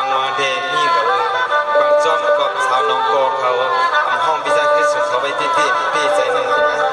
างวาเดมีกับกวางจอมกับสาวน้องโกเขาห้องพิจารณาสุดเขาไปที่พี่ใจหนึ่งนะ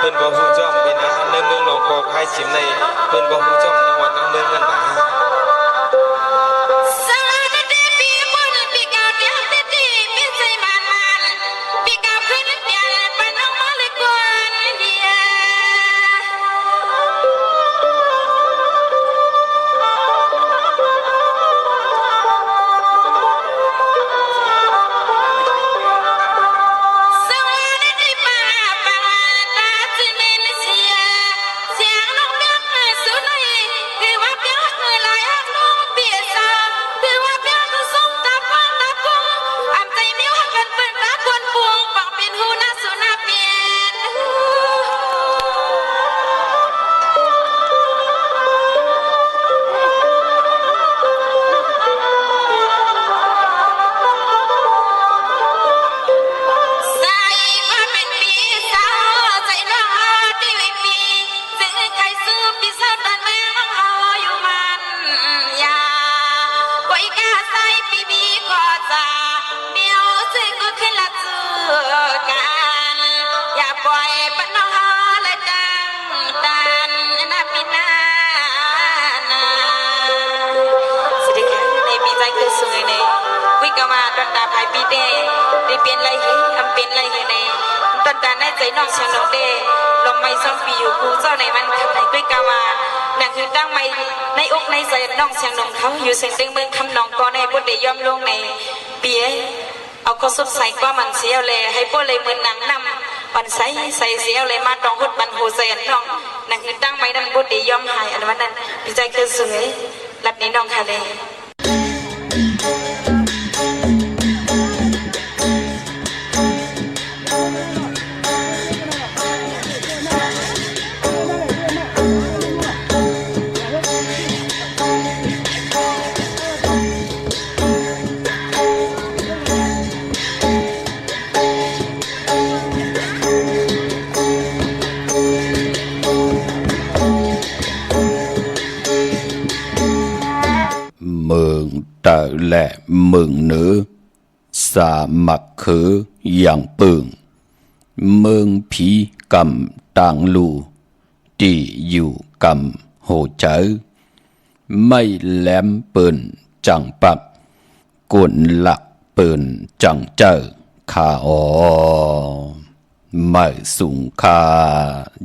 เพิ่นบ่ฮู้จ้อมเป็นอาหารในเมืองหนองกอกไผสิมในเพิ่นบ่ฮู้จ้อมจังหวัดทั้งเมืองกันนะตอนนั้นใจน้องเชียงนงเดลมไม่ซ้อมปีอยู่กูเจ้าในมันในด้วยกาวานั่นคือตั้งไม่ในอกในใจน้องเชียงนงเขาอยู่เสียงตึงเมืองคำนองก็ในบุตรได้ย่อมลงในเปียเอาข้อสุดใส่กว่ามันเสียวเลยให้พวกเลยมือหนังนำปันใส่เสียวเลยมาตองหุดบันหูใส่อันน้องนั่นคือตั้งไม่ดันบุตรได้ย่อมหายอันวันนั้นดีใจคือสวยหลับนี้น้องทะเล และเมืองเหนือสามักคืออย่างปึงเมืองผีกำต่างลูที่อยู่กำโหเจอไม่แหลมเปิ่นจังปักกวนหลักเปิ่นจังเจอขาอ๋อไม่สูงคา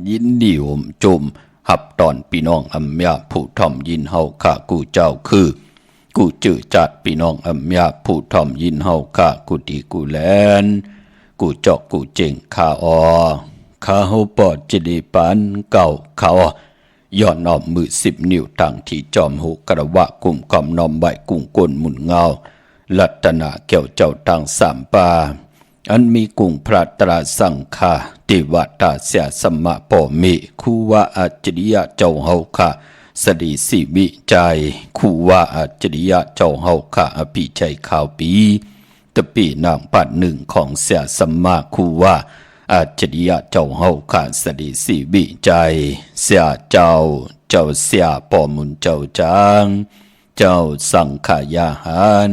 ยินดีอมจุมหับตอนพี่น้องอัมยาผู้ทอมยินเฮาข้ากูเจ้าคือกูจือจัดพี่น้องอัมยาผู้ทอมยินเฮาข้ากูดีกูแลนกูจอกกูเจงข้าอ๋อข้าเฮาปอดจิดีปันเก่าข้าอ๋อย่อนออมมือ10 นิ้วตั้งที่จอมหูกระวะกุมกอมนอมใบกุ้งก้นหมุนเงาลัตนาเกี่ยวเจ้าทางสามปาอันมีกุ้งพระตราสังฆาติวัตาเสียสมะปอมิคูวาอัจจริยะเจ้าเฮาค่ะสดีสิวิจัยคูวาอัจจริยะเจ้าเฮาค่ะอภิชัยข่าวปีตะปีนางปัดหนึ่งของเสียสมะคูวาอัจฉริยะเจ้าเฮาขาดสดีสีวิจัยเสียเจ้าเสียปอมุนเจ้าจางเจ้าสังขายาหาร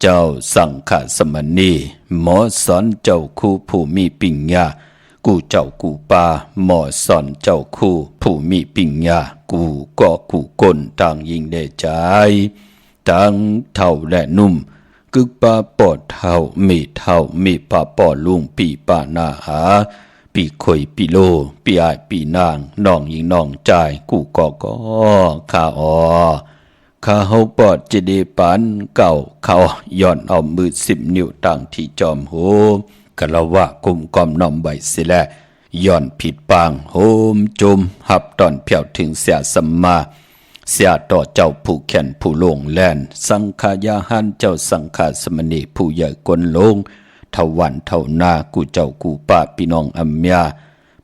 เจ้าสังขสมณีหมอสอนเจ้าคู่ผู้มีปิญญากูเจ้ากูปาหมอสอนเจ้าคู่ผู้มีปิญญากูก็กูก้นต่างยิงได้ใจทั้งเท่าและนุ่มกึกปาปอดเท่ามีปาปอลุงปีปานาหาปีข่อยปีโลปีอายปีนางน้องยิงน้องใจกูก็ข้าอ๋อข้าเฮาปอดจะได้ปันเก่าเขาย้อนเอามือ10 นิ้วตั้งที่จอมโหกะละวะกุมกอมน้อมใบสิแลย้อนผิดปางโหมจุมหับตอนเพียวถึงเสียสัมมาเสียต่อเจ้าผู้แขนผู้ลงแลนสังขายาหันเจ้าสังขสมณีผู้ใหญ่กนลงเท่าวันเท่านากูเจ้ากูป้าพี่น้องอัมยา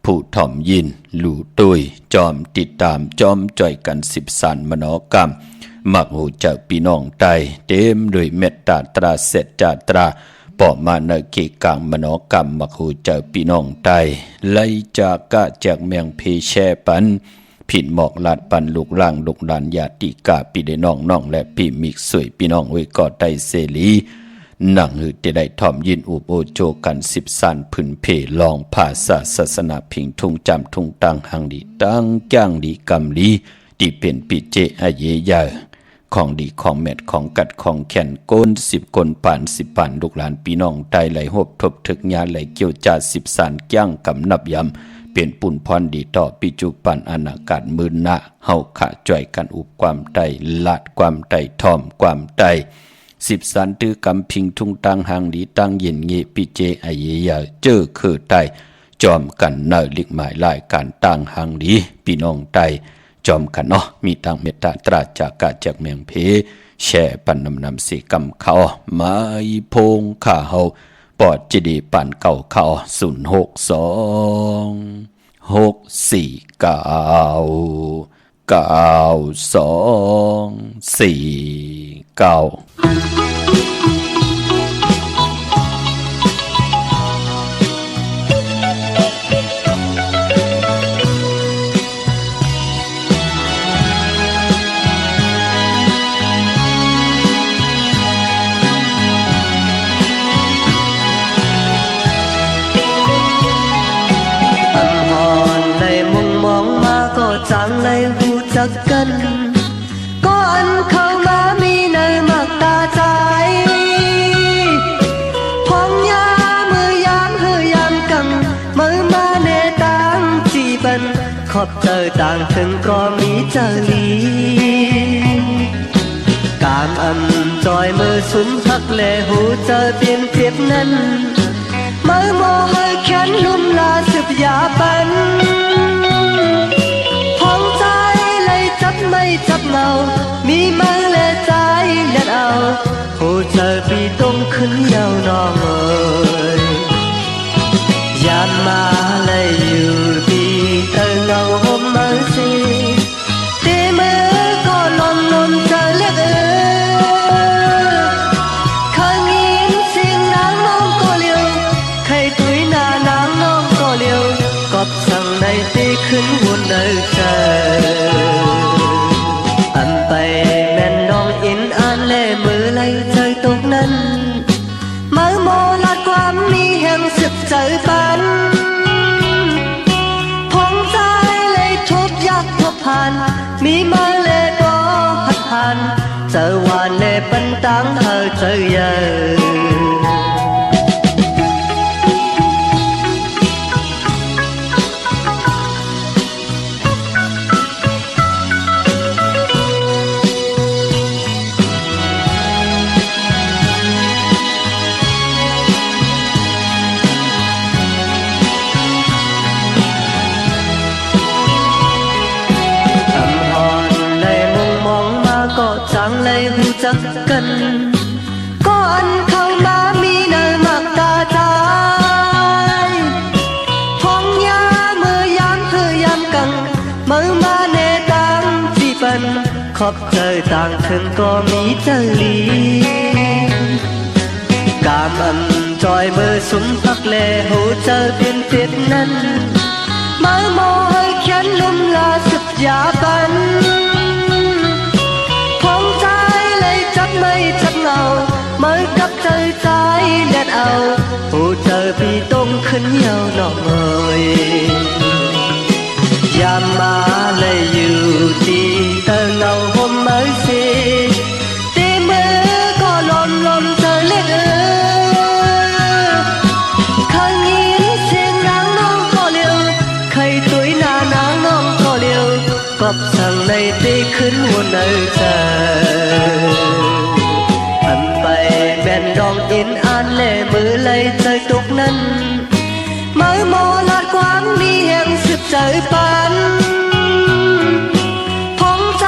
ผู้ถ่อมยินหลู่ตุยจอมติดตามจอมจ่อยกัน10 สานมโนกรรมมักหูเจ้าพี่น้องไตเต็มด้วยเมตตาตราเสจจาตราปอมาเนเกกังมโนกรรมมักหูเจ้าพี่น้องไตไล่จากกะจากเมียงเพแชปันผิดหมอกลาดปันลูกล่างลูกหลานญาติกาปีเดน้องและพี่มิกสวยพี่น้องไว้กอดไตเสลีนั่งหือจะได้ถ่อมยินอุบโอโจกัน10 สานพื้นเพลองภาษาศาสนาพิงทุ่งจำทุ่งตังหังดีตั้งจ้างดีกำลีที่เป็นปีเจอเยยาของดีของเม็ดของกัดของแขนโกน10 คนป่าน10 ป่านลูกหลานพี่น้องไตไหลหบทบถึกญาไหลเกี่ยวจ่า10 สานจ้างกำนับยำเปลี่ยนปุ่นพรดีต่อปิจุปันอนาคตมื่นหน้าเฮาขะจ่อยกันอุบความไตลาดความไตทอมความไต10 สานตื้อกำพิงทุ่งตังหางดีตั้งเย็นเงปิเจอเยยาเจอคือไตจอมกันเนอลิกหมายลายการตั้งหางดีพี่น้องไตจอมกันเนาะมีตังเมตตาตราจากกะจากเมียงเพแช่ปันนำสีกำเขามาอีพงข้าเฮาปอดจิดีปันเก่าเขา06296499249จังเลยหูจักกันก่อนเข้ามามีในมักตาใจพองยามือยามเฮยามกังมือมาเนตังจีบันขอบเจอต่างถึงก็มีเจอลีกามจอยมือสุมพักเลหูเจอเปลี่ยนเทียบนั้นมือโมเฮยแขนลุ่มลาสืบยาปันไม่จับเงามีมือและใจเล่นเอาหูเจอปีตรงขึ้นยาวนองเอ่ยยามมาเลยอยู่ปีเธอเงาห่มมือสีตีมือก็ลมเจอเล็กเคยยินเสียงนางน้องก็เลี้ยวใครตุยหน้านางน้องก็เลี้ยวกอบสั่งในตีขึ้นหุ่นเดินเจอไปแม่นน้องอินอ่านแลมือไหล mi mơ lệ có hắt hàn giờ hoàn lệ bân táng hờ giờ giờจักกันก่อนเข้ามามีเนินมักตาใจท้องยาเมื่อยามเธอยามกังเมื่อมาเนตังจีปันขอบเจอต่างถึงก็มีเจอลีกามอำจอยเบอร์สุมพักแลหูเจอเปลี่ยนเปลี่ยนนั้นเมื่อมอให้เขียนลุ่มลาสุดยาปันไม่ชักเงาเมื่อกับใจใจแดดเอาหูเจอพี่ต้มขึ้นเยาหน่อเมยยามมาเลยอยู่ที่เธอเงาห่มเมื่อสิตีมือก็ลมเธอเล็กข้างนี้เสียงนางน้องก็เร็วใครตุ้ยหน้านางน้องก็เร็วกอบสั่งในตีขึ้นวนเนยเธอแม่นดองอินอ่านเล่มือเลยใจตุกนั้นเมื่อโมลาดความมีแห่งสืบใจปันพองใจ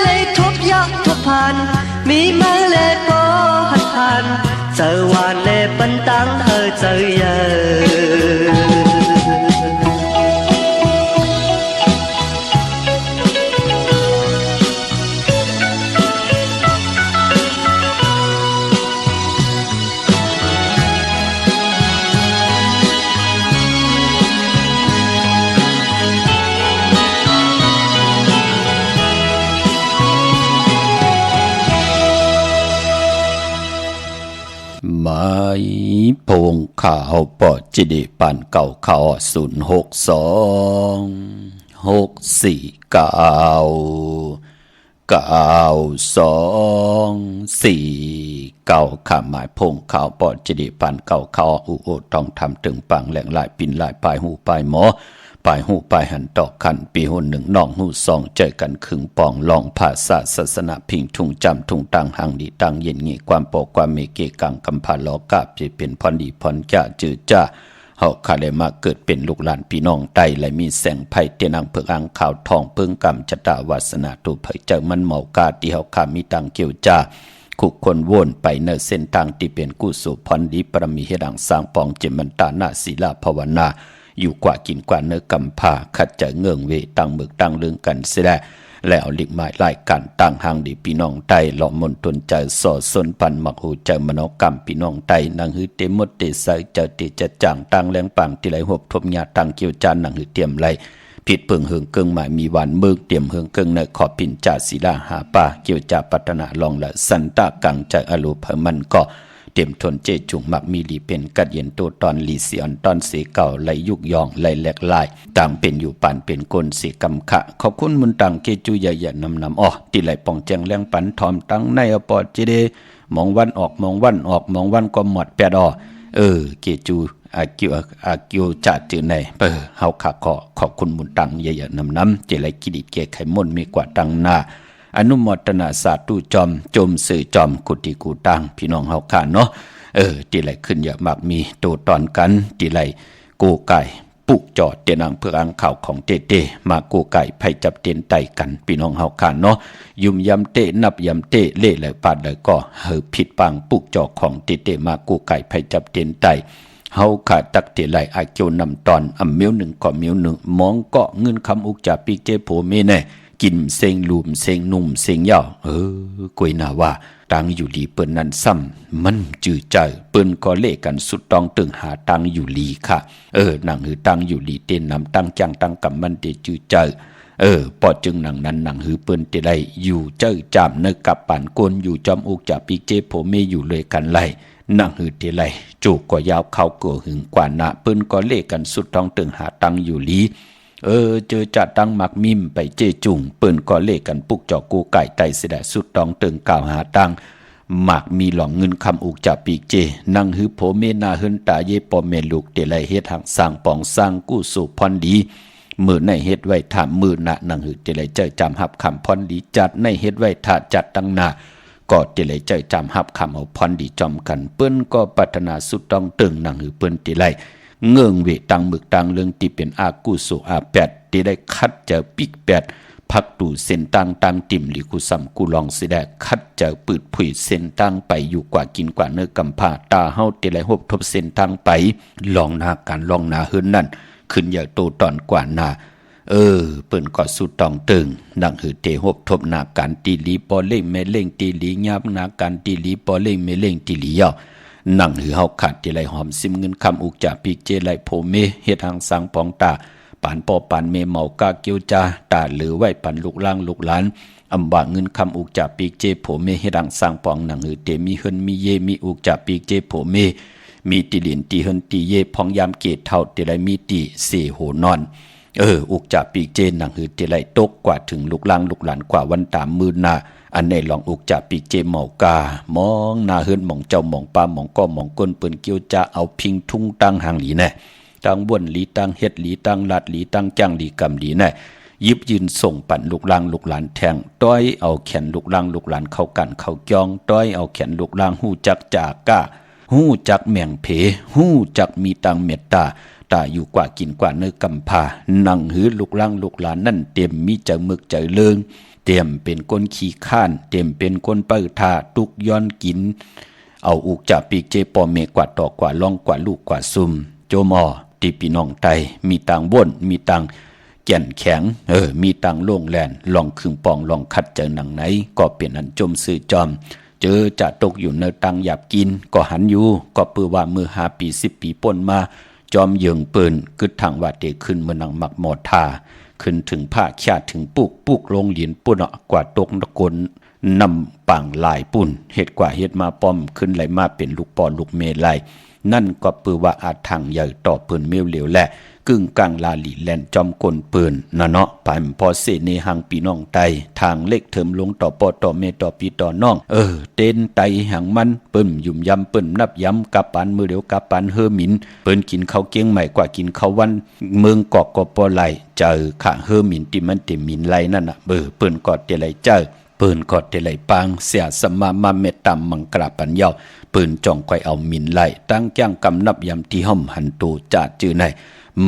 เลยทบยักทบผ่านมีมือเล่ก็หัดผ่านเจอวานเล่ปันตังเธอเจอเยอะไม้พงข่าวปอจิดิปันเก่าข่าว062-649-2-4ข้าหมายพงข่าวปอจิดิปันเก่าข่าวอุโอทองทำถึงปังแหลงหลายปินหลายปลายหูปลายหมอปลายหูปลายหันตอกขันปีหุ่นหนึ่งน้องหูสองเจอกันขึงปองลองภาษาศาสนาพิงทุงจำทุงตังหังดีตังเย็นงี้ความปกความเมเกกังกำพาลอกาบจะเป็นพรดีพรจ่าจือจ้าเฮาคาเลมาเกิดเป็นลูกหลานพี่น้องไตและมีแสงไผ่เตียนังเพิกอังข่าวทองเพิ่งกำชะตาวาสนาตูเผยเจอมันเมากาที่เฮาคามีตังเกี่ยวจ้าคุกคนวนไปเนเส้นทางที่เป็นกุศลพรดีปรมีเฮดังสร้างปองเจมันตานาศีลาภาวนาอยู่กว่ากินกว่าเนื้อกำพาขัดใจเงื่องเวตั้งมึกตั้งเรื่องกันเสียได้แล้วหลีกหมายไล่กันตั้งหางดีพี่น้องไตหล่อมนตนใจสอสนปันมักหูใจมโนกรรมพี่น้องไตนางหือเตมดเตใสเจอเตจะจางตั้งแรงปังที่ไหลหบทบญาตั้งเกี่ยวจานนางหือเตรียมไหลผิดเพิงเฮืองเกิงหมายมีวันมึกเตรียมเฮืองเกิงในขอบปิ่นจ่าศิลาหาป่าเกี่ยวจ่าปัตนาลองละสันตากังใจอรูปมันก็เตรียมทนเจจุงมักมีลีเป็นกัดเย็นตัวตอนลีเสียนตอนเสียเก่าไหลยุกยองไหลแหลกลายต่างเป็นอยู่ปานเป็นกลเสียกำขะขอบคุณมุนตังเกจูใหญ่ๆนำอ้อที่ไหลป่องแจงแรงปันทอมตั้งในอปอดเจเดมองวันออกมองวันออกมองวันก็หมดแปดเกจูอากิวจัดจือในเฮาขอบคุณมุนตังใหญ่ๆนำเจไหลกิดิเกไขมนมีกว่าตังหน้าอนุโมทนาสาธุจอมจมสื่อจอมกุฏิกูตังพี่น้องเฮาข้าเนาะที่ไหลขึ้นเยอะมากมีตัวตอนกันที่ไหลกูไก่ปุกจอดเตียนังเพื่ออังข่าวของเตมากูไก่ไผจับเตียนไตกันพี่น้องเฮาข้าเนาะยุ่มยำเตนับยำเตเล่ไหลปาดเลยก็ผิดปังปุกจอของเตมากูไก่ไผจับเตียนไตเฮาขาตักเตไหลอาเกียวนำตอนอำเมียวหนึ่งก็เมียวหนึ่งมองก็เงินคำอุกจ่าปีเจโผเมเน่กินเซงลุมเซงนุ่มเซงยาวกวยนาว่าตังอยู่ดีเปิ้นนั้นซ้ำมันจื้อใจเปิ้นก็เล่กันสุดต้องตึงหาตังอยู่ลีค่ะนางหือตังอยู่ลีเต้นนำตังจังตังกำมันเตจื้อใจปอจึงนางนั้นนางหือเปิ้นเตไลอยู่เจ้าจามเนกับป่านกวนอยู่จอมอกจ่าปีเจโผเมอยู่เลยกันไลนางหือเตไลจูกก็ยาวเข้าเกือหึงกว่านะเปิ้นก็เล่กันสุดต้องตึงหาตังอยู่ลี เจอจัดตั้งมักมิมไปเจจุงเปิ้นก็เลกันปุกจอกกูไก่ไตเสดสุดตองเติงกล่าวหาตั้งหมักมีหลองเงินคำอุกจับปีกเจนั่งหือโผเมนาเฮินตาเยปอเมลูกเตไลเฮ็ดหักสร้างปองสร้างกู้สู่พรดีมือในเฮ็ดไว้ถามมือหนะนั่งหือเตไลเจอจำหับคำพรดีจัดในเฮ็ดไว้ถาจัดตั้งหน้าก็เตไลเจอจำหับคำเอาพรดีจอมกันเปิ้นก็ปัฒนาสุดต้องตึงนั่งหือเปิ้นเตไลเงื่องเวตังมึกตังเรื่องที่เป็นอากู้สู่อาแปดที่ได้คัดเจอปิกแปดพักตู่เส้นตั้งตั้งติ่มหรือกูซ้ำกูลองสิได้คัดเจอปืดผุยเส้นตั้งไปอยู่กว่ากินกว่าเนื้อกำผ้าตาเฮาเตไลหบทบเส้นตั้งไปลองนาการลองนาเฮินนั่นขึ้นอย่าโตตอนกว่านาเปิ้นก็สุดต้องตึงดังหือเตหบทบนาการตีลีปอเล่งแม่เล่งตีลียับนาการตีลีปอเล่งแม่เล่งตีลียอนั่งหือเฮาขาดที่ไหลหอมซิมเงินคำอุกจ่าปีกเจไหลโพเมเฮ็ดทางสังปองตาปานปอปานเมเมากาเกียวจาตาหรือไว้ปันลูกล่างลูกหลานอำบากเงินคำอุกจ่าปีกเจโพเมเฮ็ดทางสังปองนั่งหือเตมีเฮินมีเยมีอุกจ่าปีกเจโพเมมีติลินตีเฮินตีเยพองยามเกตเท่าที่ไหลมีตีเสโหนอนอุกจ่าปีกเจนั่งหือที่ไหลตกกว่าถึงลูกล่างลูกหลานกว่าวันตามมือนาอันในลองอุกจ่าปีเจเมากามองนาเฮินมองเจ้ามองปามองก็มองก้นเปิ้นเกียวจะเอาพิงทุ่งตั้งหางหลีแน่ตั้งบ่นหลีตั้งเฮ็ดหลีตั้งลาดหลีตั้งจ้างหลีกำหลีแน่ยิบยืนส่งปั่นลูกล่างลูกหลานแทงต้อยเอาแขนลูกล่างลูกหลานเข้ากันเข้าจองต้อยเอาแขนลูกล่างหู้จักจาก้าหู้จักแม่งเพหู้จักมีตังเมตตาตาอยู่กว่ากินกว่าเนื้อกำพานั่งหือลูกล่างลูกหลานนั่นเต็มมีใจมึกใจเลิงเต็มเป็นก้นขี้ข้านเต็มเป็นก้นเปิดทาตุกย้อนกินเอาอุกจับปีกเจปอเมกว่าตอกว่าล่องกว่าลูกกว่าซุมโจมอตีปีน้องไตมีตังบ่นมีตังแก่นแข็งมีตังโล่งแลนลองคึงปองลองคัดเจอหนังไหนก็เป็นอันจมซื้อจอมเจอจะตกอยู่ในตังหยาบกินก็หันอยู่ก็ปือว่ามือ5 ปี10 ปีป่นมาจอมเยิงเปิ้นกึดทางว่าเตขึ้นเมื่อนังหมักหมอทาขึ้นถึงผ้าชาถึงปุกลงเหรียญปุ่นกว่าตกตะกนนำปังลายปุ่นเฮ็ดกว่าเฮ็ดมาป้อมขึ้นไหลมาเป็นลูกปอลูกเมลัยนั่นก็ปือว่าอาจทางใหญ่ต่อเปิ้นเมียวเหลวแหละกึ่งกลางลาหลีแลนจอมกลเปิ้นนะเนาะปานพอเสในหังปีน้องไตทางเล็กเถิมลงต่อปอต่อเมต่อปีต่อน้องเต้นไตหังมันเปิ้นยุ่มยำเปิ้นนับยำกับปานมือเดียวกับปานเฮอหมินเปิ้นกินข้าวเกียงใหม่กว่ากินข้าววันเมืองกอกก็ปอไหลเจอขะเฮอหมินที่มันเต็มหมินไหลนั่นน่ะเปิ้นก็เตไหลเจอเปิ้นก็เตไหลปางเสียสมาเมตตามมังกราปัญญาเปิ้นจ้องค่อยเอาหมินไหลตั้งจ้างกำนับยำที่ห่อมหันตูจาดจื้อใน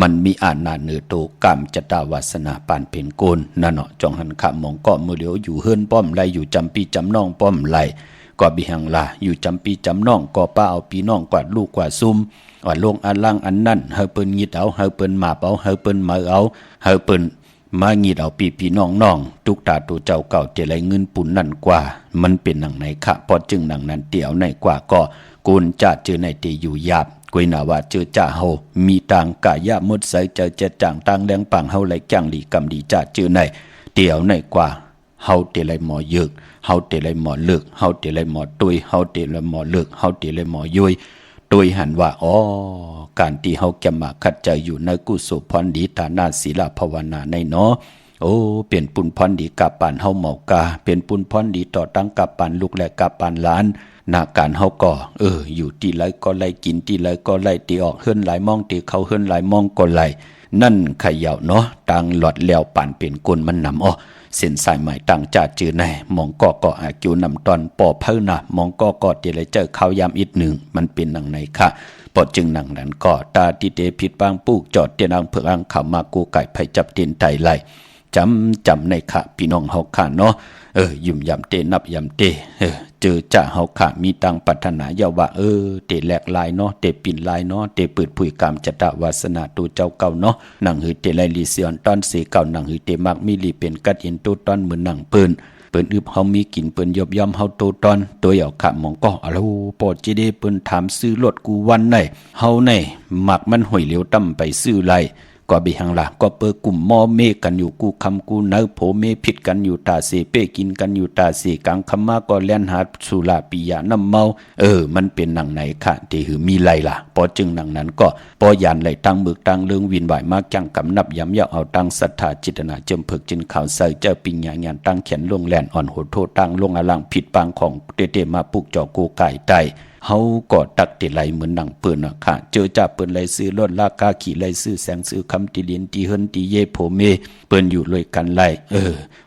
มันมีอาณาเนือโตกรรมจตาวาสนาปานเป็นโกนนั่นเนาะจองหันขะมองก็มือเดียวอยู่เฮิรนป้อมไหลอยู่จำปีจำน้องป้อมไหลก็บิหังลาอยู่จำปีจำน้องก็ป้าเอาปีน้องกวาดลูกกวาดซุมว่าลงอันล่างอันนั่นเฮาเปิ้นงิดเอาเฮาเปิ้นมาเอาเฮาเปิ้นมาเอาเฮาเปิ้นมางิดเอาปีน้องตุกตาตัวเจ้าเก่าเจไรเงินปุ่นนั่นกว่ามันเป็นหนังไหนคะพอจึงหนังนั้นเตี่ยวในกว่าก็กูนจะเจอในเตอยู่หยาบกวยนาว่าเจอจ่าเฮามีต่างกะยะมดใสเจอจะจ่างต่างแดงปังเฮาไหลจังหลีกำดีจะเจอในเตี่ยวในกว่าเฮาเตไลหมอเยิกเฮาเตไลหมอเลิกเฮาเตไลหมอตุยเฮาเตไลหมอเลิกเฮาเตไลหมอยุยตุยหันว่าการที่เฮาแกมาคัดใจอยู่ในกุศลพรดีฐานาศีลภาวนาในเนาะเปลี่ยนปุนพรดีกับปานเฮาเมากาเป็นปุนพรดีต่อตั้งกับปานลูกและกับปานหลานนาการเฮาก็อยู่ที่ไรก็ไล่กินที่ไรก็ไล่ตีออกเฮิรนหลายมองตีเขาเฮิรนหลายมองก็ไล่นั่นขย่าวเนาะตังหลอดแล้วปานเป็นกลมันนำเส้นสายใหม่ต่างจาจือในมองก็อากิวนำตอนปอเพิ่นนะมองก็เตเลยเจอข้าวยามอีกหนึ่งมันเป็นหนังไหนค่ะปอจึงหนังนั้นก็ตาติเตผิดบางปูกจอดเตียนังเพื่ออังเข้ามากูไก่ไผจับเตียนไตไหลจำในค่ะพี่น้องเฮาค่ะเนาะยุ่มยำเตนับยำเตเจอจ่าเฮาค่ะมีตังปัฒนายาว่าเตแหลกลายเนาะเตปิ่นลายเนาะเตเปิดผุยกรรมจตวาสนาตูเจ้าเก่าเนาะหนังหือเตไลลีเซียนตอนสีเก่าหนังหือเตมักมีลีเป็นกัดอินตูตอนเหมือนหนังเปิ้นอึบเฮามีกินเปิ้นยบย่อมเฮาโตตอนตัวเอาค่ะมองก็อะโลปอจิเดเปิ้นถามซื้อรถกูวันไหนเฮาไหนมักมันห่วยเหลียวต่ำไปซื้อไร ก็บิหังละก็เปิดกลุ่มมอเมกันอยู่กูคำกูเนื้อโผเมผิดกันอยู่ตาเสเป้กินกันอยู่ตาเสกังคำมาก็เล่นหาสุราปิยะน้ำเมามันเป็นหนังไหนค่ะที่หือมีไรล่ะพอจึงหนังนั้นก็ปอยันไหลตั้งมึกตั้งเรื่องวินไหวมากจังกำนับย้ำยาวเอาตั้งศรัทธาจิตนาเจิมเพิกจินข่าวใส่เจ้าปิญญางานตั้งเขียนลงแลนอ่อนโหดโทษตั้งลงอลังผิดปางของเตมาปุกจอกูไก่ไตเฮาก็ตักติไหลเหมือนหนังเปิ้นน่ะค่ะเจอจ่าเปิ้นไหลซื้อรถลากาขี่ไหลซื้อแสงซื้อคำติเลียนตีเฮินตีเยโผเมเปิ้นอยู่เลยกันไหล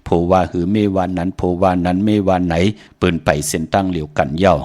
โผว่าหือเมวานนั้นโผว่านั้นเมวานไหนเปิ้นไปเส้นตั้งเหลียวกันเย้า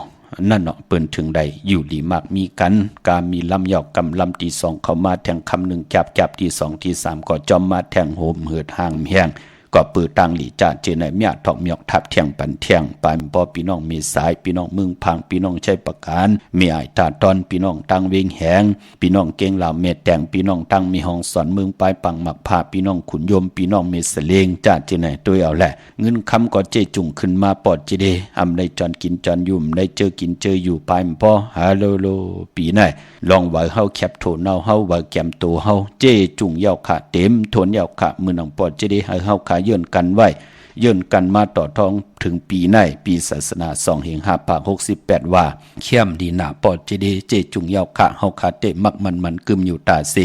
นั่นเนาะเปิ้นถึงใดอยู่ดีมากมีกันกามีลำยอกกำลำที่สองเข้ามาแทงคำหนึ่งจับที่สองที่สามก็จอมมาแทงโหมเหือดห่างแห้งก็ปือตังหลีจ่าเจนเมียถอกเมียกทับเทียงปันเทียงปานปอพี่น้องมีสายพี่น้องเมืองพังพี่น้องใช้ประการมีไอตาตอนพี่น้องตังเวงแหงพี่น้องเก่งเหล่าเมตแตงพี่น้องตังมีห้องสอนเมืองปลายปังหมักผ้าพี่น้องขุนยมพี่น้องเมสเลงจ่าเจนตัวเอาแหละเงินคำก็เจจุงขึ้นมาปอดจีเดอำได้จอนกินจอนยุ่มได้เจอกินเจออยู่ปลายปอฮาโลโลปีไหนลองว่าเฮาแคบโถเนาเฮาว่าแกมโตเฮาเจจุงยาวขาเต็มโถนยาวขามือนังปอดจีเดให้เฮาขาเยื่นกันไว้ยื่นกันมาต่อท้องถึงปีในปีศาสนา2/568ว่าเข้มดีหนาปอดเจดีเจจุงยาวขาเฮาขาเตมักมันกึมอยู่ตาเซ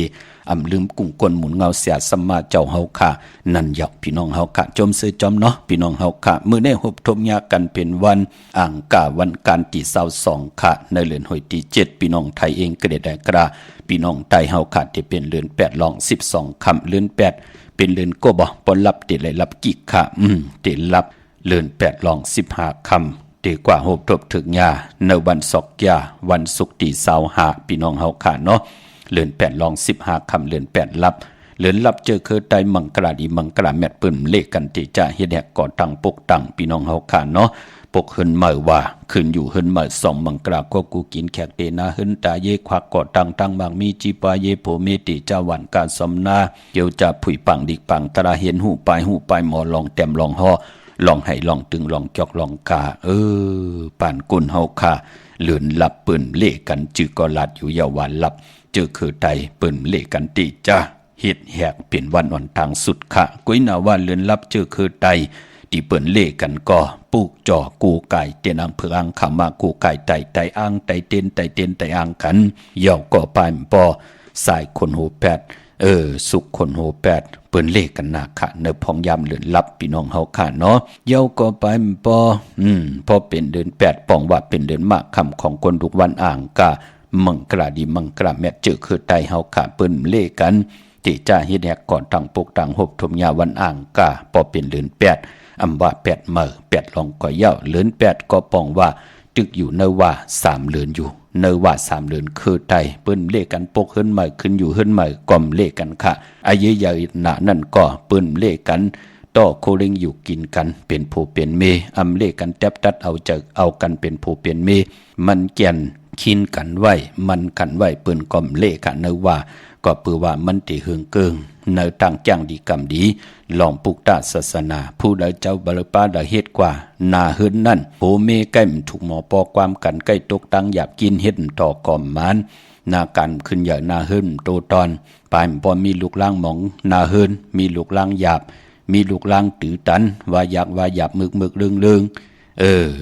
อำลืมกุ้งกลหมุนเงาเสียสมมาเจ้าเฮาขานั่นยอกพี่น้องเฮาขาจมซื้อจอมเนาะพี่น้องเฮาขามื้อนี้ฮบทบยากันเป็นวันอ่างกาวันการที่22ค่ะในเดือนหอยที่7พี่น้องไทยเองก็ได้กระพี่น้องไทยเฮาขาที่เป็นเดือน8ลอง12ค่ำเดือน8เป็นเรือนก็บ่ปนรับติดเลยรับกิกค่ะติดรับเรือน8ลอง15คำดีกว่าโหบทบถึงยาในวันศกยาวันศุกร์ที่25พี่น้องเฮาค่ะเนาะเรือน8ลอง15คำเรือน8รับเรือนรับเจอคือไตมังกราดีมังกราแมตปื้มเลขกันที่จะเฮ็ดแหกก่อตั้งปกตั้งพี่น้องเฮาค่ะเนาะปกเฮินเมื่อว่าขึ้นอยู่เฮินเมื่อ2มังกราก็กูกินแขกเตนาเฮินตาเยควักก่อตั้งบางมีจีปาเยโผเมติจาวันกาสมนาเกี่ยวจะผุยปังดิกปังตราเห็นหูปายหมอลองแต้มลองห่อลองให้ลองตึงลองจอกลองกาป่านกุนเฮาค่ะเลื่อนลับปืนเล่กันจือก็ลัดอยู่ยาววันลับเจอคือไตปืนเล่กันติจ้าเฮ็ดแหกเป็นวันอ่อนทางสุดค่ะกุ้ยนาว่าเลื่อนลับเจอคือไตที่เปิ้นเล่กันก็ปูกจ่อกูไก่เตียนอังเพืออังขามากูไก่ไตอังไตเต้นไตอังกันเหย่าก็ปายปอสายคนโหแปดสุขคนโหแปดเปิ้นเล่กันนาค่ะเนพองยามเลือนลับพี่น้องเฮาค่ะเนาะเหย่าก็ปายปอพอเป็นเดือน8ปองว่าเป็นเดือนมะค่ำของคนทุกวันอ่างกะมังกราดีมังกราแม่เจอคือไตเฮาค่ะเปิ้นเล่กันที่จะเฮ็ดแหกก่อนตั้งปกตั้งหบทมยาวันอ่างกะพอเป็นเดือน8อำว่า8มื้อ8ลองก็เย้าเลือน8ก็ปองว่าตึกอยู่เนว่า3เลือนอยู่เนว่า3เลือนคือไตเปิ้นเลขกันปกเฮินมื้อขึ้นอยู่เฮินมื้อก่อมเลขกันค่ะอายุใหญ่หน้านั่นก็เปิ้นเลขกันต่อโคเล็งอยู่กินกันเป็นผู้เป็นเมอำเลขกันแทบตัดเอากันเป็นผู้เป็นเมมันแก่นคินกันไว้มันกันไว้เปิ้นก่อมเลขกันเนว่าก็ปือว่ามันติเฮืองเกิงเนตั้งจ้างดีกรรมดีลองปุกตาศาสนาผู้ใดเจ้าบรปาได้เฮ็ดกว่านาเฮินนั่นโหเมใกล้ถูกหมอปอความกันใกล้ตกตั้งอยากกินเฮ็ดต่อกอมมานนาการขึ้นใหญ่นาเฮินโตตอนปายบ่มีลูกล่างหมองนาเฮินมีลูกล่างหยาบมีลูกล่างตือตันว่าอยากว่าหยาบมึกเรื่อง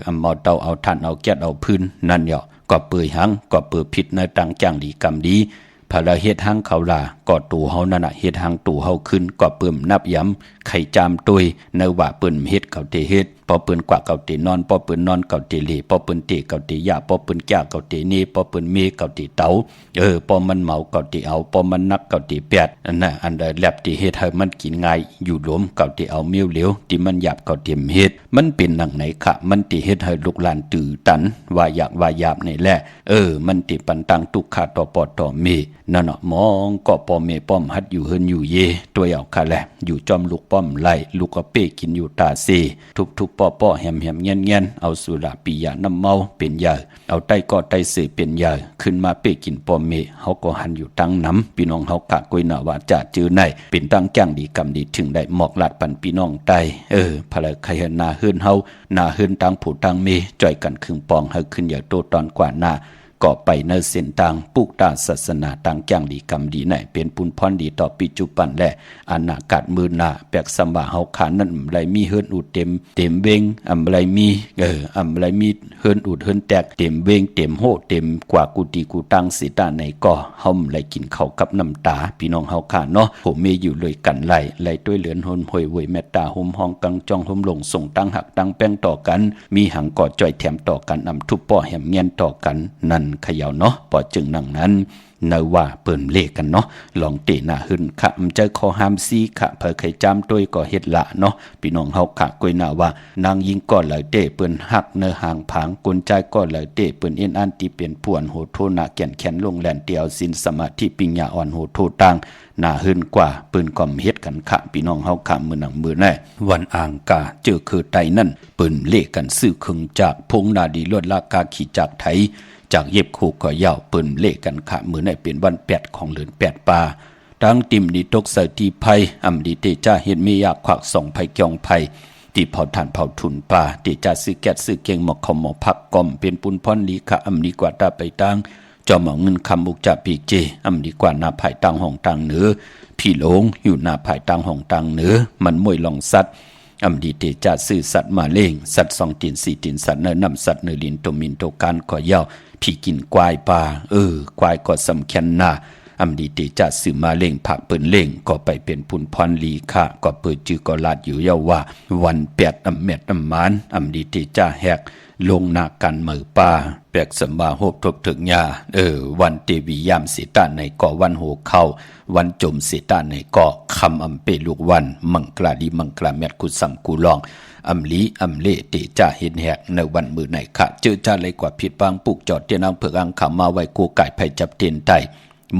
อำเอาเตาเอาท่านเอาแก๊สเอาพื้นนั่นเหยาะก็เปื่อยหังก็เปื่อผิดในตั้งจ้างดีกรรมดีพาละเฮ็ดหังเขาลาก็ตู่เฮานั่นน่ะเฮ็ดหังตู่เฮาขึ้นก็เปิ้มนับย้ำไข่จามตุยเนว่าเปิ้นเฮ็ดเขาเตเฮ็ดพอเปิ้นกว่าเขาเตนอนพอเปิ้นนอนเขาเตเลพอเปิ้นเตเขาเตยาพอเปิ้นแก้เขาเตเนพอเปิ้นเมเขาเตเตาพอมันเมาเขาเตเอาพอมันนักเขาเตแปดอันน่ะอันใดแลบที่เฮ็ดให้มันกินง่ายอยู่หลวมเขาเตเอาเมียวเหลวที่มันหยาบเขาเตเฮ็ดมันเป็นหนังไหนค่ะมันติเฮ็ดให้ลูกหลานตื่อตันว่าอยากว่าหยาบนี่แหละมันติปันตังทุกขาต่อปอต่อเมนั่นน่ะมองก็ปอเมป้อมหัดอยู่เฮินอยู่เยตัวเอาค่ะแหละอยู่จอมลูกป้อมไล่ลูกก็เป้กินอยู่ตาเซทุบป้อแหมเงี้ยนเอาสุราปิยะน้ำเมาเป็นยาเอาไตก็ไตเสเป็นยาขึ้นมาเป้กินป้อมเมเฮาก็หันอยู่ตั้งน้ำพี่น้องเฮากะกวยน่ะว่าจะจื้อในเป็นตั้งแก้งดีกรรมดีถึงได้หมอกลาดปันพี่น้องไตพะละใครนาเฮินเฮานาเฮินตั้งผู้ตั้งเมจ่อยกันครึ่งปองเฮาขึ้นอย่าโตตอนกว่าหน้า ก็ไปในเส้นทางปลูกตาศาสนาต่างอย่างดีกรรมดีไหนเป็นปุญพรดีต่อปัจจุบันและอนาคตมือหน้าแปกสมบาเฮาขานั้นไรมีเฮิรนอุดเต็มเวงไรมีไรมีเฮิรนอุดเฮิรนแตกเต็มเวงเต็มโหเต็มกว่ากุฏิกูตังสิตาในก็เฮาไรกินข้าวกับน้ำตาพี่น้องเฮาขาเนาะผมมีอยู่เลยกันไล่ด้วยเหลือนหนหวยเวยเมตตาห่มห้องกังจองห่มลงส่งตั้งหักตั้งแป้งต่อกันมีหังก่อจ่อยแถมต่อกันทุบป่อแหมเงียนต่อกันนั่นเขย่าเนาะปอจึงนั่งนั้นเนว่าเปิ่นเลขกันเนาะลองเตหน้าหึนขะเจอคอหามซีขะเผอไข่จามด้วยก็เฮ็ดละเนาะพี่น้องเฮาขะกวยหน้าว่านางยิงก็เลยเตเปิ้นหักเนื้อหางผางกลใจก็เลยเตเปิ้นเอ็นอันที่เป็นป่วนโหโทนาแก่นแขนลงแลนเตียวสินสมาธิปิญญาอ่อนโหโทตังหน้าหึนกว่าเปิ้นก็เฮ็ดกันขะพี่น้องเฮาขะมื้อนังมื้อแน่วันอ่างกาเจอคือไตนั่นเปิ้นเลขกันซื้อครึ่งจากพงนาดีลวดลากาขี่จากไทยจากเย็บคู่ก็ยาวเปิ้นเลขกันขะมื้อในเป็นวัน8ของเดือน8ปาดังติ่มดีตกใส่ที่ไผดีเตจ้าเฮ็ดมียากขวักส่องไผเกียงไผที่เผาถ่านเผาทุนป่าที่จะซื้อแก๊สซื้อเก่งหมอกขมหมอกพักก่อมเป็นปุนพรลีค่ะดีกว่าตาไปตังจอมเอาเงินคำบุกจับปีเจดีกว่าหน้าภายตังห้องตังเหนือพี่หลงอยู่หน้าภายตังห้องตังเหนือมันมวยลองสัตว์ดีเตจ้าซื้อสัตว์มาเล่งสัตว์2ตีน4ตีนสัตว์เนื้อนำสัตว์เนื้อลินโตมินโตการขอยาวพี่กินควายป่าควายก็สำคัญนะดีเตจ้าซื้อมาเล่งผักเปิ้นเล่งก็ไปเป็นปุนพรลีค่ะก็เปิดจือก็ลาดอยู่เยาว่าวัน8เม็ดมานดีเตจ้าแหกลงนากันมือป่าแปกสมาโหบทบถึงยาวันเตวียามเสตาในก่อวันโหเข้าวันจมเสตาในก่อคำเปลูกวันมังกลาดีมังกลาเม็ดกุสัมกูลองลีเลเตจ้าเห็นแหกในวันมือไหนค่ะเจอจ้าเลยกว่าผิดบางปุกจอดเตียนางเผือกอังขามาไว้กูไก่ไผ่จับเตียนไต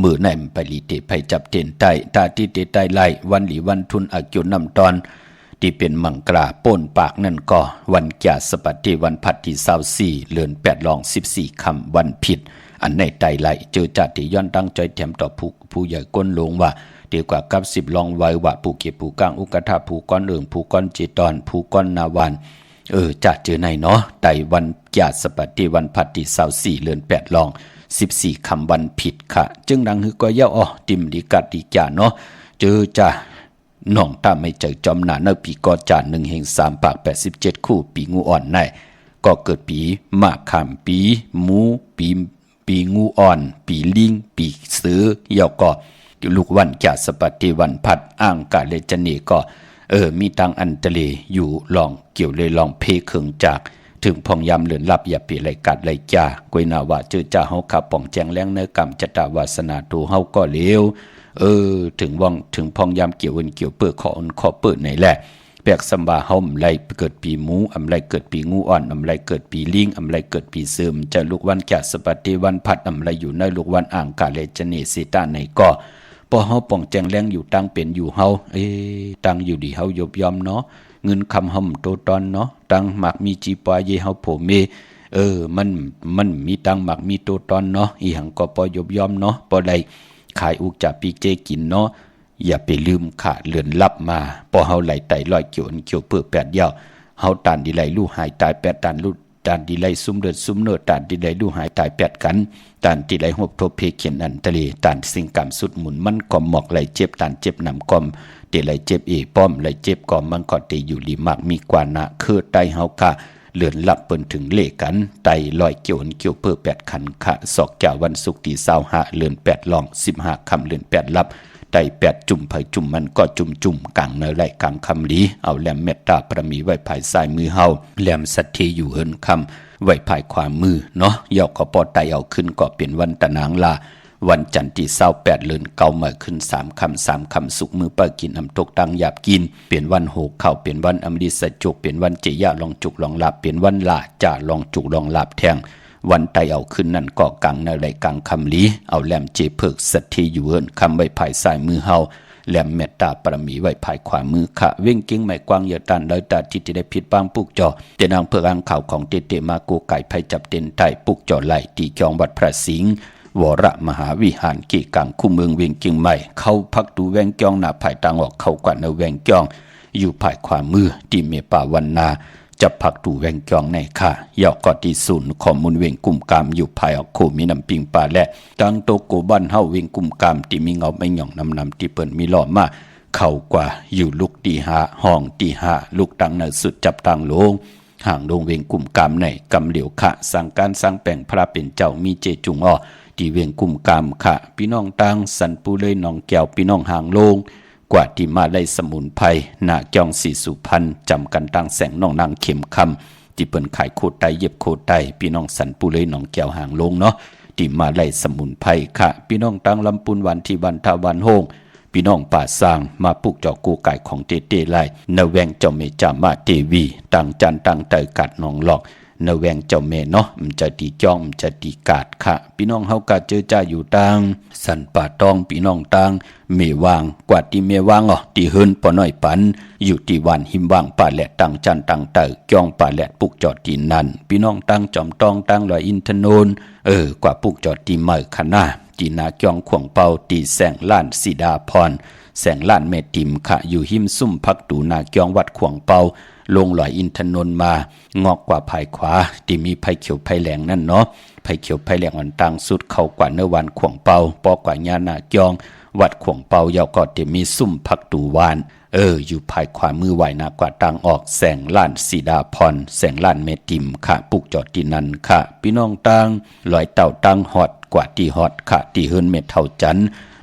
มือไหนไปลีเตไผ่จับเตียนไตตาที่เตไตไล่วันหลีวันทุนอักยุนำตอนที่เป็นมังกราป้นปากนั่นก็วันแก่สปัติวันพัดที่24เดือน8ลอง14ค่ำวันผิดอันในไตไล่เจอจัดที่ย้อนตั้งใจแถมต่อผู้ใหญ่ก้นหลงว่าเดียวกว่ากับ10ลองไว้ว่าผู้เก็บผู้กลางอุกทาผู้ก้อนผู้ก้อนเจตอนผู้ก้อนนาวันจัดเจอในเนาะไตวันแก่สปัติวันพัดที่24เดือน8ลอง14ค่ำวันผิดค่ะจึงดังคือก็ย่อติมดีกัดดีจ่าเนาะเจอจ้าน้องตาไม่เจอจอมหนาเนปีกอจาน1แห่ง3ปาก87คู่ปีงูอ่อนในก็เกิดปีมากขามปีหมูปีงูอ่อนปีลิงปีเสือยาวก็ลูกวันจ่าสปัติวันพัดอ้างกาเลจเนก็มีตังอันตะเลอยู่ลองเกี่ยวเลยลองเพเคืองจากถึงพองยามเลือนลับอย่าเปียไหลกัดไหลจ่ากวยนาว่าเจอจ่าเฮาขับป่องแจงแรงเนื้อกรรมจตาวาสนาตูเฮาก็เลวถึงว่องถึงพองยามเกี่ยวเกี่ยวเปื้อขอเปิดไหนแหละแปกสำบาเฮาไหลเกิดปีหมูไหลเกิดปีงูอ่อนไหลเกิดปีลิงไหลเกิดปีเสริมจะลูกวันแก่สปัติวันพัดไหลอยู่ในลูกวันอ่างกาเลจเนสิตาในก็พอเฮาป่องแจงแรงอยู่ตั้งเป็นอยู่เฮาตั้งอยู่ดีเฮายบยอมเนาะเงินคำห่มโตตอนเนาะตั้งหมักมีจีปอเยเฮาโผเมมันมีตั้งหมักมีโตตอนเนาะอีหังก็ปอยบยอมเนาะปอใดขายอุกจับปีเจกินเนาะอย่าไปลืมขาดเลือนลับมาพอเฮาไหลไตลอยเกี่ยวเปื้อ8ยาวเฮาตานดีไหลลู่หายตาย8ตานลู่ตานดีไหลซุ่มเลือดซุ่มเนื้อตานดีไหลลู่หายตาย8กันตานดีไหลหบทบเพเขียนอันทะเลตานสิ่งกรรมสุดหมุนมันก็หมอกไหลเจ็บตานเจ็บนำกอมเตไหลเจ็บป้อมไหลเจ็บกอมมันก็เตอยู่ลีมากมีกว่านะคือไตเฮาค่ะเลื่อนลับเปิ้นถึงเลกันไตลอยเกี่ยวเพื่อ8คันค่ะศอกแก้ววันศุกร์ที่25เดือน8ลอง15ค่ำเดือน8ลับไต8จุ่มไผจุ่มมันก็จุ่มกลางเนไหลกลางคำลีเอาแหลมเมตตาประมีไว้ภายซ้ายมือเฮาแหลมสัตย์อยู่เฮินคำไว้ภายขวามือเนาะยอกก็ปอไตเอาขึ้นก็เป็นวันตะนางลาวันจันทร์ที่28เดือนเก่ามาขึ้น3ค่ำสุกมือป้ากินอำตกตังหยาบกินเปลี่ยนวันโหเข้าเปลี่ยนวันอมฤตสจุกเปลี่ยนวันเจยะลองจุกลองลาบเปลี่ยนวันลาจ่าลองจุกลองลาบแทงวันไตเอาขึ้นนั่นก็กังในไหลกลางคำลีเอาแหลมเจเพิกสัตย์อยู่เฮินคำไว้ภายซ้ายมือเฮาแหลมเมตตาปรมีไว้ภายขวามือค่ะเว้งกิ้งไม่กว้างเยอะตันเลยตาที่ได้ผิดบางปุกจอเตนางเพื่ออ่างข่าวของเตมากูไก่ไผจับเต็นไตปุกจอไหลตีจองวัดพระสิงห์วรมหาวิหารกีกังคู่เมืองเวียงเกียงใหม่เข้าพักดูแวงเกียงหน้าภายต่างออกเข้ากว่าในแวงเกียงอยู่ภายขวามือที่เมป่าวันนา จับผักตู่แวงจองในค่ะยอกกอที่ศูนย์ข้อมูลเวงกลุ่มกามอยู่ภายออกโคมีน้ำปิงปลาและตังโตโกบ้านเฮาเวงกลุ่มกามที่มีเงาไม่หย่องนำที่เปิ้นมีหล่อมาเข้ากว่าอยู่ลูกตีหาห้องตีหาลูกตังเนสุดจับตังลงห่างลงเวงกลุ่มกามในกำเหลียวขะสั่งการสร้างแปลงพระเป็นเจ้ามีเจจุงอ้อที่เวงกลุ่มกามขะพี่น้องตังสันปูเลยน้องแก้วพี่น้องห่างลงกว่าที่มาไล่สมุนไพรหน้าจองสีสุพันจำกันตังแสงน้องนางเข็มคำที่เปิ้นขายโคไตเย็บโคไตพี่น้องสันปูเลยน้องแก้วห่างลงเนาะที่มาไล่สมุนไพรค่ะพี่น้องตังลำปุนวันที่วันทาวันโฮงพี่น้องป่าสร้างมาปลูกจอกกูไก่ของเตเตไลนแวงเจ้าเมจามาเทวีตังจันตังเตยกัดน้องหลอกนแวงเจ้าเมเนาะมันจะตีจ้องมันจะตีกาดค่ะพี่น้องเฮากะเจอจ้าอยู่ตังสันป่าตองพี่น้องตังเมวางกว่าที่เมวางที่เฮินปอน้อยปันอยู่ที่วันหิมวางป่าแหลดตังจันตังเตยจ้องป่าแหลดปลูกจอดที่นั่นพี่น้องตังจอมตองตังลอยอินทนนกว่าปลูกจอดที่เมอคณะตีนาจองขวงเปาตีแสงล้านสีดาพรแสงล้านเมติมขะอยู่หิมซุ่มพักตูนาจองวัดขวงเปาลงลอยอินทนนท์มางอกกว่าภายขวาที่มีไผ่เขียวไผ่แหลงนั่นเนาะไผ่เขียวไผ่แหลงวันตังสุดเข้ากว่าเนื้อวันขวงเปาปอกว่าญานาจองวัดขวงเปายาวก็ที่มีซุ่มพักตูวานอยู่ภายขวามือไหวนากว่าตังออกแสงล้านสีดาพรแสงล้านเมติมขะปุกจอดที่นั่นค่ะพี่น้องตังลอยเต่าตังฮอดกว่าที่ฮอดค่ะที่เฮินเม็ดเท่าจัน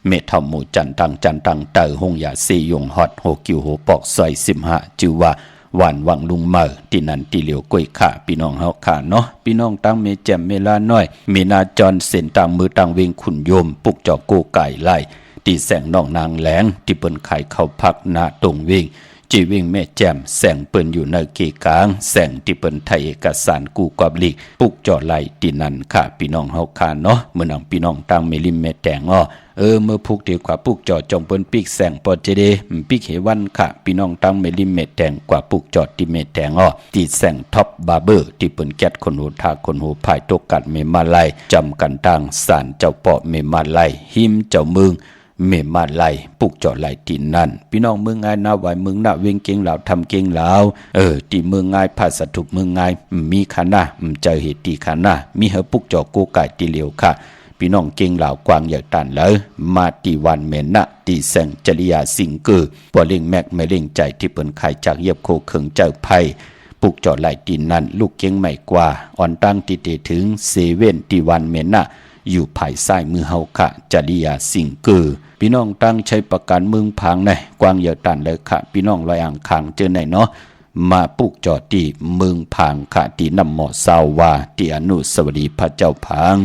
เม็ดเท่าหมู่จันตังเตอหงยาเซยงฮอดโหกิวโหปอกซอย15จือว่าหวานวังลุงเมอที่นั่นที่เหลียวก้อยค่ะพี่น้องเฮาค่ะเนาะพี่น้องตังเมแจ่มเมลาน้อยเมนาจรเส้นตามมือตังเวงขุนโยมปุกจอกโกไก่ไล่ที่แสงน้องนางแหลงที่เปิ้นไข่เข้าพักหน้าตรงเวงจีวิ่งแม่แจ่มแสงเปิ้นอยู่ในเกกลางแสงที่เปิ้นไทยเอกสารกูกอบลีกปุกจอไหลที่นั่นค่ะพี่น้องเฮาค่ะเนาะเมื่อนังพี่น้องตังเมลิมแม่แตงเมื่อพุกเดียวกว่าปุกจอดจงเปิ้นปีกแสงปอเจเดปีกเหวันค่ะพี่น้องตังเมลิมแม่แตงกว่าปุกจอดที่แม่แตงที่แสงท็อปบาร์เบอร์ที่เปิ้นแก๊ดคนหูทาคนหูภายตกกัดเมมาไลจำกันตังสารเจ้าปอเมมาไลหิมเจ้าเมืองเมมาไลปุกจอดไหลที่นั่นพี่น้องเมืองง่ายนาไหวเมืองหน้าเวงเก่งเหล่าทำเก่งเหล่าที่เมืองง่ายภาษาถูกเมืองง่ายมีขานาเจอเหตุตีขานามีเฮปุกจอกูไก่ตีเหลียวค่ะพี่น้องเก่งเหล่ากวางอย่างตันเลยมาตีวันเมนะตีแสงจริยาสิงเกอปอเล่งแมกไม่เล่งใจที่เปิ้นขายจากเย็บโคเขิงเจ้าไพ่ปุกจอดไหลที่นั่นลูกเก่งใหม่กว่าอ่อนตั้งตีเตถึงเซเว่นตีวันเมนะอยู่ภายซ้ายมือเฮาค่ะจริยาสิงเกอพี่น้องตั้งใช้ประกันเมืองพังในกวางเยอะตันเลยค่ะพี่น้องลอยอ่างคางเจอไหนเนาะมาปลูกจอดที่เมืองพังค่ะที่นำหมอสาววาที่อนุสาวรีย์พระเจ้าพัง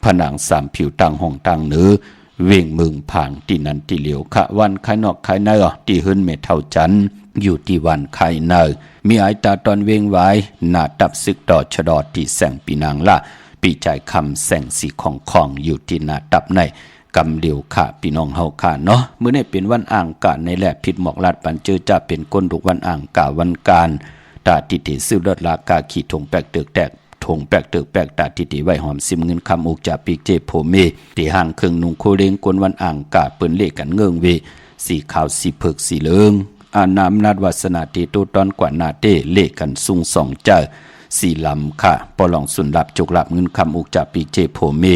ผนังสามผิวตังห้องตังเนื้อเวงเมืองพังที่นันที่เหลียวค่ะวันภายนอกภายในที่เฮิรนเมเท่าจันอยู่ที่วันภายในมีไอตาตอนเวงไว้หน้าตับซึกต่อชะดอที่แสงปีนางละปีใจคำแสงสีของอยู่ที่หน้าตับในกำเดียวค่ะพี่น้องเฮาค่ะเนาะมื้อนี้เป็นวันอ่างกาในแลผิดหมอกลาดปันเจอจะเป็นก้นทุกวันอ่างกาวันการตาติติซื้อรถลากาขี่ถงแปกตึกแตกถงแปกตึกแปกตาติติไว้หอมซิมเงินคำอุกจากปีกเจโพเมที่ห่างเครื่องนุ่งโคเรงกวนวันอ่างกาเปิ้นเลกันเงิงเวสีขาวสีเผือกสีเหลืองอาน้ำนาดวาสนาเตโตตอนกว่านาเตเลกันซุงสองเจ้าสีลำค่ะปอลองสุนลับจุกลับเงินคำอุกจากปีกเจโพเม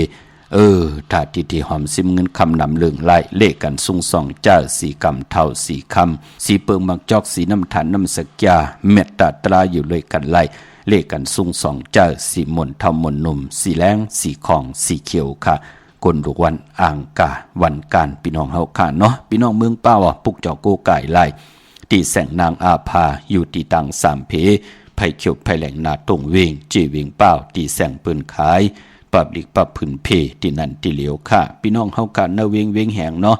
ถ้าที่หอมซิมเงินคำนำเลืองไล่เลขกันซุงสองเจ้าสีกำเท่าสีคำสีเปิงมักจอกสีน้ำฐานน้ำสักยาเม็ดตาตราอยู่เลยกันไล่เลขกันซุงสองเจ้าสีมนเท่ามนนุ่มสีแรงสีของสีเขียวค่ะกลดุกวันอ่างกาวันการพี่น้องเฮาค่ะเนาะพี่น้องเมืองเป้าปุกจอกโกไก่ไล่ตีแสงนางอาภาอยู่ตีตังสามเพไผ่เขียวไผ่แหลงนาตรงเวงจีเวงเป้าตีแสงปืนขายปับลิกปับผืนเพที่นั่นที่เหลียวค่ะพี่น้องเฮากันนาเวงเวงแหงเนาะ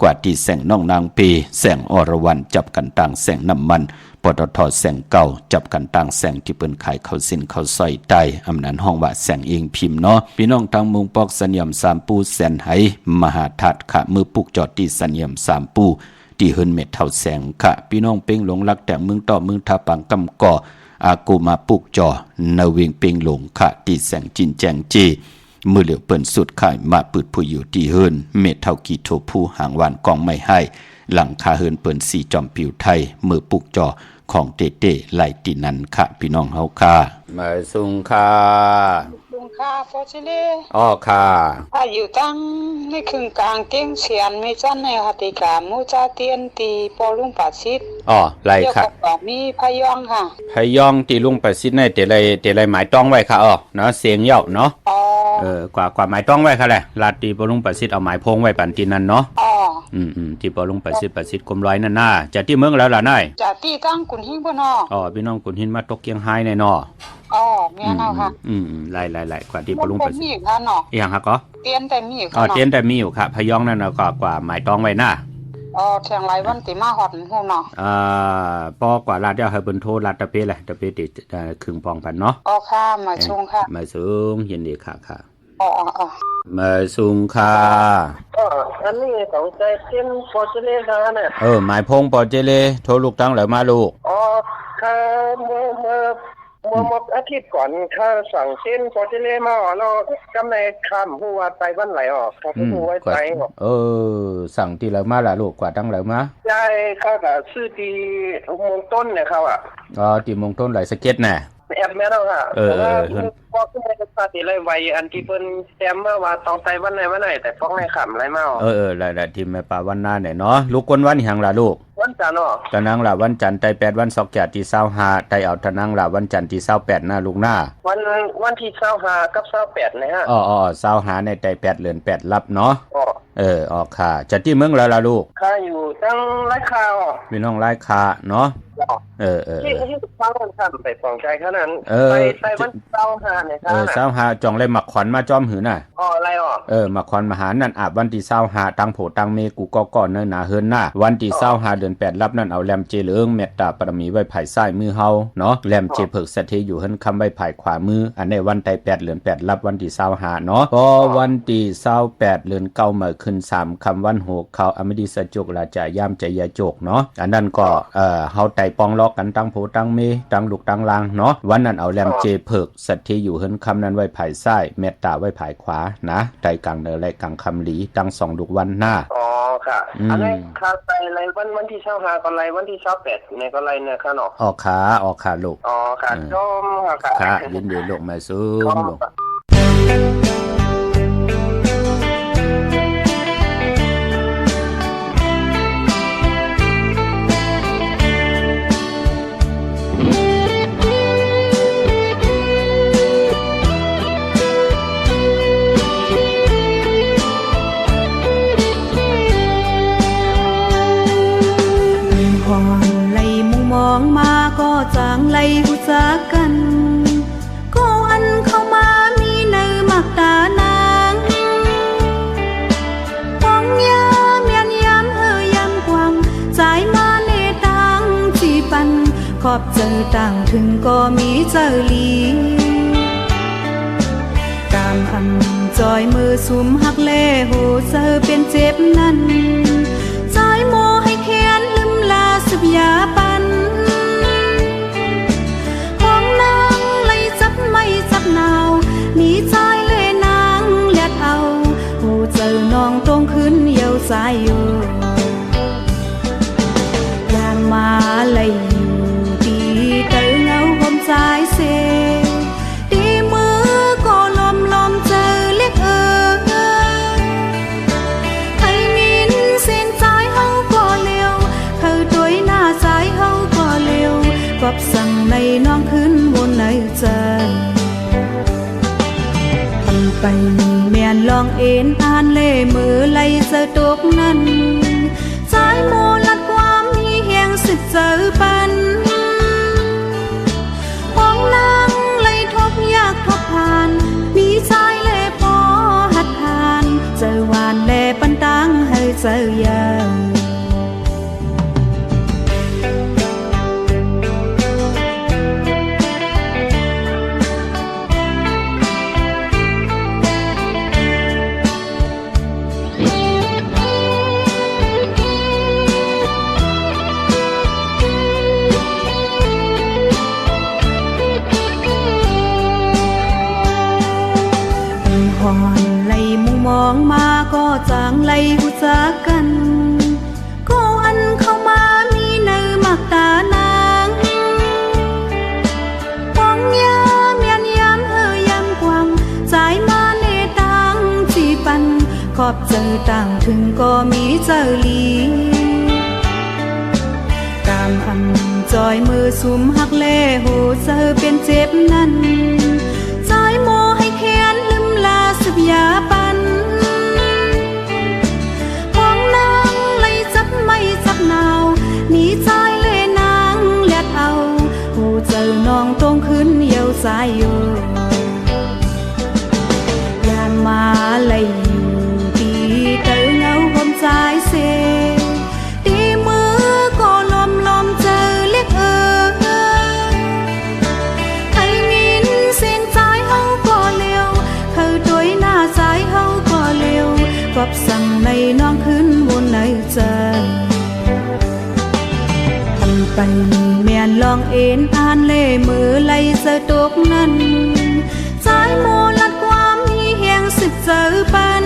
กว่าที่แสงน้องนางเปแสงอรวรรณจับกันต่างแสงน้ำมันปตทแสงเก่าจับกันต่างแสงที่เปิ้นขายเข้าสินเข้าซอยใต้อำนั้นห้องว่าแสงเองพิมพ์เนาะพี่น้องทางเมืองปอกสัญญามสามปูแสนไหมหาทัดค่ะมือปุกจอดที่สัญญามสามปูที่เฮิรนเม็ดเท่าแสงค่ะพี่น้องเป้งหลงรักแต่เมืองต่อเมืองทาปังกำก่ออากูมาปุกจอนาเวงเป้งหลงค่ะที่แสงจินแจงจีมือเหลียวเปิ้นสุดข่ายมาปืดผู้อยู่ที่เฮิรนเม็ดเท่ากีโทผู้หางหวานกองไม่ให้ หลังคาเฮินเปิ้นสีจอมผิวไทยมือปุกจอของเตๆไหลตินันค่ะพี่น้องเฮาค่ะมาสุงค่ะลุงค่าพอชิเล่ อ้อค่ะอายุตั้งในครึ่งกลางเตียงเสียนไม่จันในหติกามูจาเตียนตีปอลุงปัดชิดอ้อไหลค่ะมีพยองค่ะพยองตีลุงปัดชิดในเตไรหมายต้องไว้ค่ะอ้อเนาะเสียงเหยาเนาะกว่าหมายต้องไว้ค่ะแหละลาดตีปอลุงปัดชิดเอาหมายพงไว้ปันตีนั้นเนาะที่ปอลุงปัดชิดกลมร้อยนั่นน่ะจะที่เมืองแล้วล่ะนายจะที่ตั้งกุนหิ้งบ่นอพี่น้องกุนหินมาตกเกียงไฮ้ในนอแม่นเอาค่ะไล่กว่าที่ปอลุงปัดชิดมีค่ะเนาะอย่างฮะก็เตียนแต่มีค่ะเตียนแต่มีอยู่ค่ะพยองนั่นน่ะก็กว่าหมายต้องไว้น่ะเชียงรายวันติมาฮอดฮู้เนาะปอกว่าลาดเดียวให้เปิ้นโทรลาดตะเปแหละตะเปติครึ่งปองพันเนาะค่ะมาชงค่ะมาสูงยินดีค่ะมาสูงค่ะอันนี้ของใจเตียนพอชิเล่ค่ะเนี่ยหมายพงปอเจเลโทรลูกตั้งแล้วมาลูกค่ะเมื่ออาทิตย์ก่อนข้าสั่งเส้นพอจะเล่มาเรากำในคำหัวไปวันไหลออกครับหัวไปสั่งที่แล้วมาล่ะลูกกว่าตั้งแล้วมาใช่ข้าก็ซื้อที่มงต้นเนี่ยเขาที่มงต้นไหลสเก็ตแน่แอบแม่เราค่ะพอขึ้นในสถานีไรไวอันที่เพิ่นแซมเมื่อว่าต้องไปวันไหนแต่ฟ้องในขำไรมาได้ทีมแม่ป่าวันหน้าเนี่ยเนาะลูกคนวันหังล่ะลูกวันจันทร์เนาะตะนังล่ะวันจันทร์ไต8วันศุกร์ที่25ไตเอาตะนังล่ะวันจันทร์ที่28หน้าลูกหน้าวันที่25กับ28นะฮะ25ในไต8เดือน8รับเนาะค่ะจะที่เมืองแล้วล่ะลูกค่ะอยู่ตั้งไร่คาพี่น้องไร่คาเนาะที่ฟังคนทำไปปองใจเท่านั้นไปวัน25เนี่ยค่ะ25จองเลยหมักขวัญมาจอมหือน่ะอะไรหมักขวัญมหานั่นอาบวันที่25ตั้งโผตั้งเมกูก็ก่อนเนิ่นหนาเฮิรนหน้าวันที่25เดือน8รับนั่นเอาแลมเจเหลืองเมตตาปรมีไว้ภายซ้ายมือเฮาเนาะแลมเจเพิกสถิอยู่เฮิรนคำไว้ภายขวามืออันในวันไต8เดือน8รับวันที่25เนาะพอวันที่28เดือน9มาขึ้น3คำวัน6เขาอมดิสจกราชายามใจยาจกเนาะอันนั้นก็เฮาไตปองล็อกกันตั้งโผตั้งเมตั้งลูกตั้งลางเนาะวันนั้นเอาแลมเจเพิกสถิอยู่เฮิรนคำนั้นไว้ภายซ้ายเมตตาไว้ภายขวานะไตกลางเดอและกลางคำหลีตั้ง2ลูกวันหน้าค่ะอันนี้ค่าไปอะไรวันที่25ก็ไรวันที่28เนี่ยก็ไรเนี่ยค่ะเนาะออกขาลูกค่ะชมค่ะยินดีลูกมาสู้ลูกจางไล่หูจักกันก็อันเข้ามามีในมักตานางปองยาเมียนยามยามกวางสายมาในตังที่ปันขอบเจอต่างถึงก็มีเจอลีตามอันจอยมือสุมหักเล่หูเจอเป็นเจ็บนั้นสายโมให้แค้นลืมลาสุบยาปันมีใจเล่นางเลียดเอาหูเจอน้องตรงขึ้นเยาวใจอยู่ยานมาเลยอยู่ดีเตอเงาผมใจเสดีมือก็ลมเจอเล็กให้มินเส้นใจเฮาก็เร็วเธอตัวหน้าใจเฮาก็เร็วกบสั่งในน้องขึ้นบนในใจไปเมียนลองเอ็นอ่านเล่มือไล่เจอตกนั้นสายโมลัดความมีแห่งสิเจอปันห้องนางไล่ทบยากทบผ่านมีใจเล่พอหัดผ่านเจอวานเล่ปันตังให้เจอยาไล่มุมมองมาก็จางไล่หูจักกันก็อั ต่างถึงก็มีเจอลีกามอันจอยมือสุมหักเล่โหเจอเป็นเจ็บนั้นใจโมให้แค้นลืมลาสึบยาปันของนางเลยจับไม่จับนาวหนีใจเล่นางเลียดเอาโหเจอน้องตรงขึ้นเยียวใจอยู่ยานมาเลยอยู่ตีเตอเงาผมใจเสตีมือก็ลมเจอเล็กใครยินเสียงใจเฮาก็เร็วเขาตัวหน้าใจเฮาก็เร็วกอบสั่งในน้องขึ้นวนในใจทำไปเมียนลองเอ็นอ่านเล่มือไล่เจอตกนั้นใจโมลัดความมีแห่งสิบเจอปัน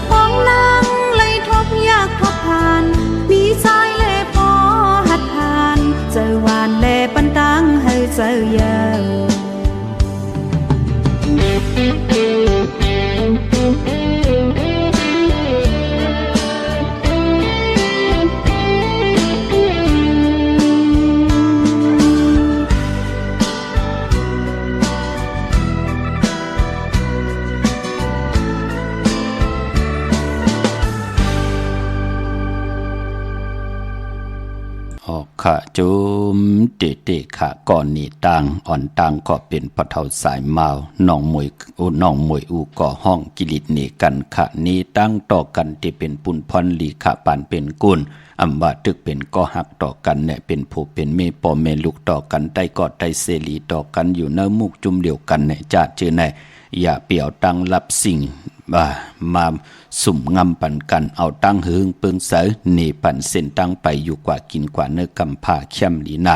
ของนางเลยทบยากทบผ่านมีใจเล่พอหัดผ่านเจอหวานเล่ปันตังให้เจอยาวข้าจุมเตเตข้าก่อนนี่ตังอ่อนตังก็เป็นปะเทาสายเมาน้องมวยอูก่อห้องกิริตนี่กันข้านี่ตั้งต่อกันที่เป็นปุนพรลีข้าปานเป็นกุลอำว่าตึกเป็นก็หักต่อกันเนี่ยเป็นผู้เป็นเมพ่อแม่ลูกต่อกันได้กอดได้เสรีต่อกันอยู่เนื้อมุกจุมเดียวกันเนี่ยจาดชื่อไหนอย่าเปี่ยวตั้งรับสิ่งมาสุ่มงำปันกันเอาตั้งหึงเปิงเสอหนีปันเส้นตั้งไปอยู่กว่ากินกว่าเนื้อกำผ้าเข้มลีนา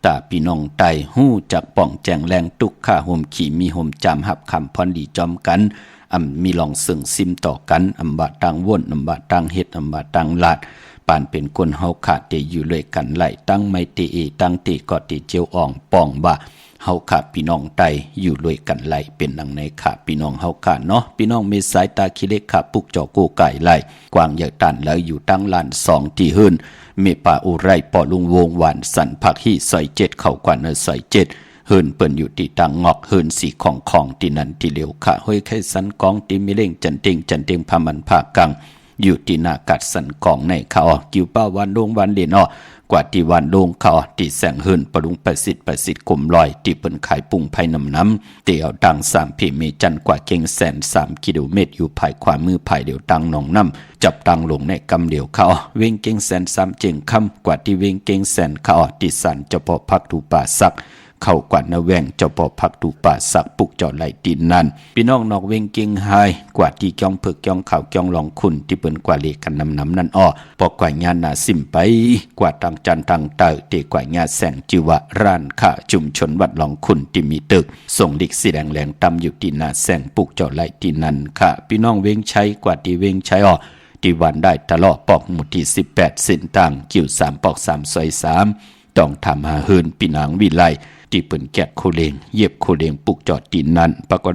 ตาพี่น้องไตหู้จากป่องแจงแรงตุกข้าห่มขี่มีห่มจำหับคำพรดีจอมกันมีลองสึ่งซิมต่อกันบาตังว่นบาตังเฮ็ดบาตังลาดปานเป็นคนเฮาขาดเตอยู่เลยกันไหลตั้งไม่เตตั้งเตก็เตเจียวอ่องป่องบ่าเฮาขาดพี่น้องไตอยู่ด้วยกันไหลเป็นดังในขาดพี่น้องเฮาขาดเนาะพี่น้องมีสายตาคิเล็กขาปุกจอกูไก่ไหลกวางใหญ่ตันแล้วอยู่ตั้งลาน2ที่หื้นเมป่าอุไรปอลุงวงหวานสันผักฮีซอย7เข้ากว่าเนซอย7เฮินเปิ้นอยู่ที่ตังงอกเฮินสีของที่นั่นที่เหลียวขะห้อยไข่สันกองที่มีเล่งจันเต็งพามันภาคกังอยู่ที่นากัดสันกองในเขากิวป้าวันโดงวันเด่นกว่าที่วันโดงเขาที่แสงเฮินปรุงประสิทธิ์กลมลอยที่เปิ้นขายปุ่งไผ่น้ำเตียวดัง3เพเมจันกว่าเก่ง103กิโลเมตรอยู่ภายขวามือภายเดียวดังหนองน้ำจับตังลงในกำเดียวเขาเวงเก่ง103เจิงคำกว่าที่เวงเก่ง100เขาที่สันเจ้าพ่อพักตูป่าสักเข้ากว่านาแวงเจ้าพ่อพักตูป่าสักปุกเจ้าไหลดินนั้นพี่น้องนอกเวงเก่งไฮกว่าที่จ้องเผือกจ้องข่าวจ้องลองคุณที่เปิ้นกว่าเลกันน้ำนั่นพอกว่าญาณาสิมไปกว่าตังจันตังเตอเตกว่าญาแสงจิวะร้านค้าชุมชนวัดลองคุณที่มีตึกส่งดิกสีแดงตำอยู่ที่นาแสงปุกเจ้าไหลดินนั้นค่ะพี่น้องเวงใช้กว่าที่เวงใช้ที่วันได้ตลอดปอกหมุดที่18เส้นต่างกิ่ว3ปอก3ซอย3ต้องทำหาเฮินปีนางวิไลที่เปิ้นแกะโคเลงเย็บโคเลงปุกจอดดินนั้นปราก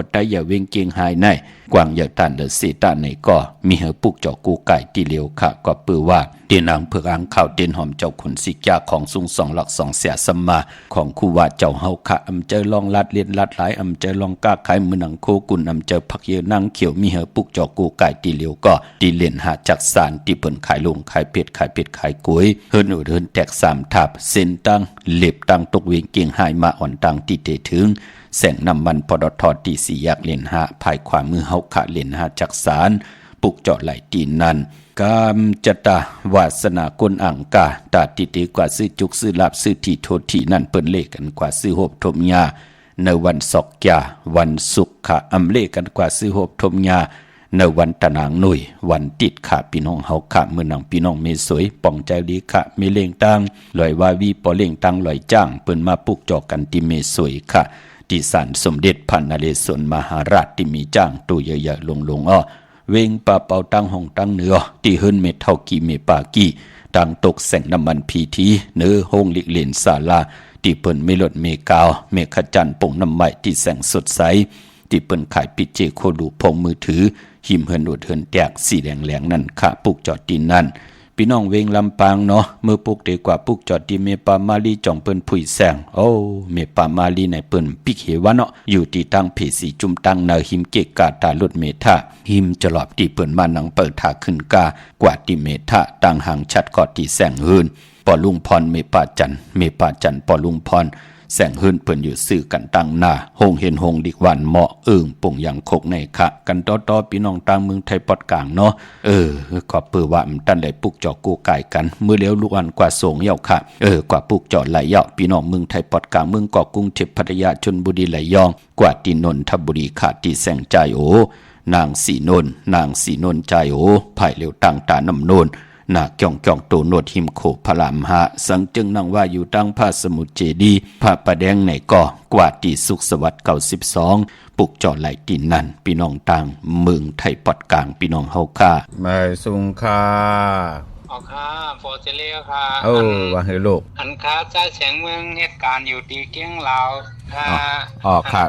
ฏได้อย่าเวงเกียงหายในกวางอย่าตันเดเสตาในก็มีเฮปุกจอกูไก่ที่เหลียวค่ะก็ปือว่าเตียนางเผือกอังข้าวเตียนหอมเจ้าขุนสิกยาของสุง2หลัก2เสียสมมาของคู่ว่าเจ้าเฮาค่ะเจอลองลัดเลียนลัดหลายเจอลองก้าขายมือหนังโคกุนเจอผักเยนางเขียวมีเฮปุกจอกูไก่ที่เหลียวก็ที่เลียนหาจักสารที่เปิ้นขายลงขายเป็ดขายกุ้ยเฮินเฮินแตก3ทับเส้นตั้งเล็บตั้งตกเวงเกียงหายมาอ่อนตังที่เตถึงแสงน้ำมันปตทที่4แยกเลน5ภายขวามือเฮาขะเลน5จักสารปุกเจาะไหลตีนนั้นกามจตาวาสนากลอังกาตาติเตกว่าซื้อจุกซื้อลาบซื้อที่โทษที่นั่นเปิ้นเลกันกว่าซื้อโหบทมยาในวันศอกยาวันศุกร์ค่ะเลกันกว่าซื้อโหบทมยาในวันตะนางหนุ่ยวันติดค่ะพี่น้องเฮาค่ะเมื่อนังพี่น้องเมสวยป่องใจดีค่ะมีเล่งตังลอยวาวีปอเล่งตังลอยจ้างเปิ้นมาปุกจอกันที่เมสวยค่ะที่ศาลสมเด็จพระนเรศวรมหาราชที่มีจ้างตัวใหญ่ๆลงเวงป่าเป่าตั้งห้องตั้งเหนือที่เฮิรนเมเท่ากี่เมปากี่ตั้งตกแสงน้ำมันพีทีเนื้อห้องลิเลนศาลาที่เปิ้นเมลดเมกาวเมขจันป่งน้ำใหม่ที่แสงสดใส ที่เปิ้นขายปิเจโคดูพงมือถือหิมเฮินโดดเฮินแตกสีแดงๆนั่นค่ะปุกจอดดินนั่นพี่น้องเวงลำปางเนาะเมื่อปุกดีกว่าปุกจอดดีเมปามาลีจ่องเปิ้นผุยแสงโอ้เมปามาลีในเปิ้นปิกเหวะเนาะอยู่ที่ตั้งเพสีจุมตั้งนาหิมเกกาตาลุดเมทาหิมจะหลอบที่เปิ้นมานังเปิดทาขึ้นกากว่าที่เมทาตั้งห่างชัดกอดที่แสงหืนปอลุงพรเมปาจันปอลุงพรแสงหืนเปิ้นอยู่ซื้อกันตั้งหน้าหงเห็นหงดิกวันเหมาะปุ่งอย่างคกในคะกันต่อพี่น้องต่างเมืองไทยปอดกลางเนาะขอเปื้อว่ามันตันได้ปุกจอกูไก่กันเมื่อเลี้ยวลูกอันกว่าสงเย่าค่ะกว่าปุกจอไหลเย่าพี่น้องเมืองไทยปอดกลางเมืองเกาะกรุงเทพพัทยาชลบุรีไหลยองกว่าที่นนทบุรีขาดที่แสงใจโอนางสีนนใจโอภายเร็วตั้งตาน้ำโนนนาเกี่ยงโตโนดหิมโขพระรามหาสังจึงนั่งว่าอยู่ตั้งพระสมุทรเจดีพระประแดงในก่อกว่าที่สุขสวัสดิ์92ปุกจอไหลตินนั่นพี่น้องต่างเมืองไทยปอดกลางพี่น้องเฮาค่ะมาสุงค่ะอ๋อค่ะโฟเจเลียค่ะว่าเฮโลกอันค้าจ่าเสียงเมืองเหตุการณ์อยู่ดีเกี้ยงลาวค่ะค่ะ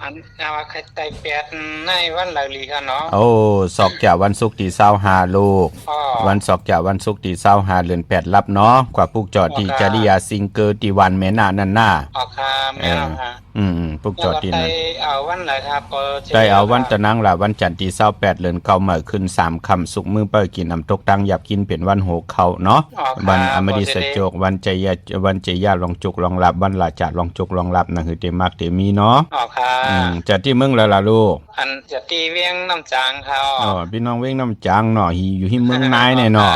อันว่าใครไต่แปดในวันหลายลีค่ะเนาะศอกจากวันศุกร์ที่25ลูกวันศอกจากวันศุกร์ที่25เดือน8รับเนาะกว่าปุกจอดที่จริยาซิงเกอร์ที่วันแม่นานั่นน่ะค่ะแม่ค่ะปุกจอดที่นั่นเอาวันไหนครับได้เอาวันตะนังล่ะวันจันทร์ที่28เดือน9มื้อขึ้น3ค่ำสุกมื้อเปิ้กินน้ำตกตังหยับกินเป็นวันโหเข้าเนาะวันอมฤตโจกวันใจยาลองจุกลองหลับวันลาจาลองจุกลองหลับนั่นคือเตมักเตมีเนาะค่ะจัดที่เมืองแล้วล่ะลูกอันจัดที่เวียงน้ำจางเขาพี่น้องเวียงน้ำจางเนาะอยู่ที่เมืองนายเนี่ยเนาะ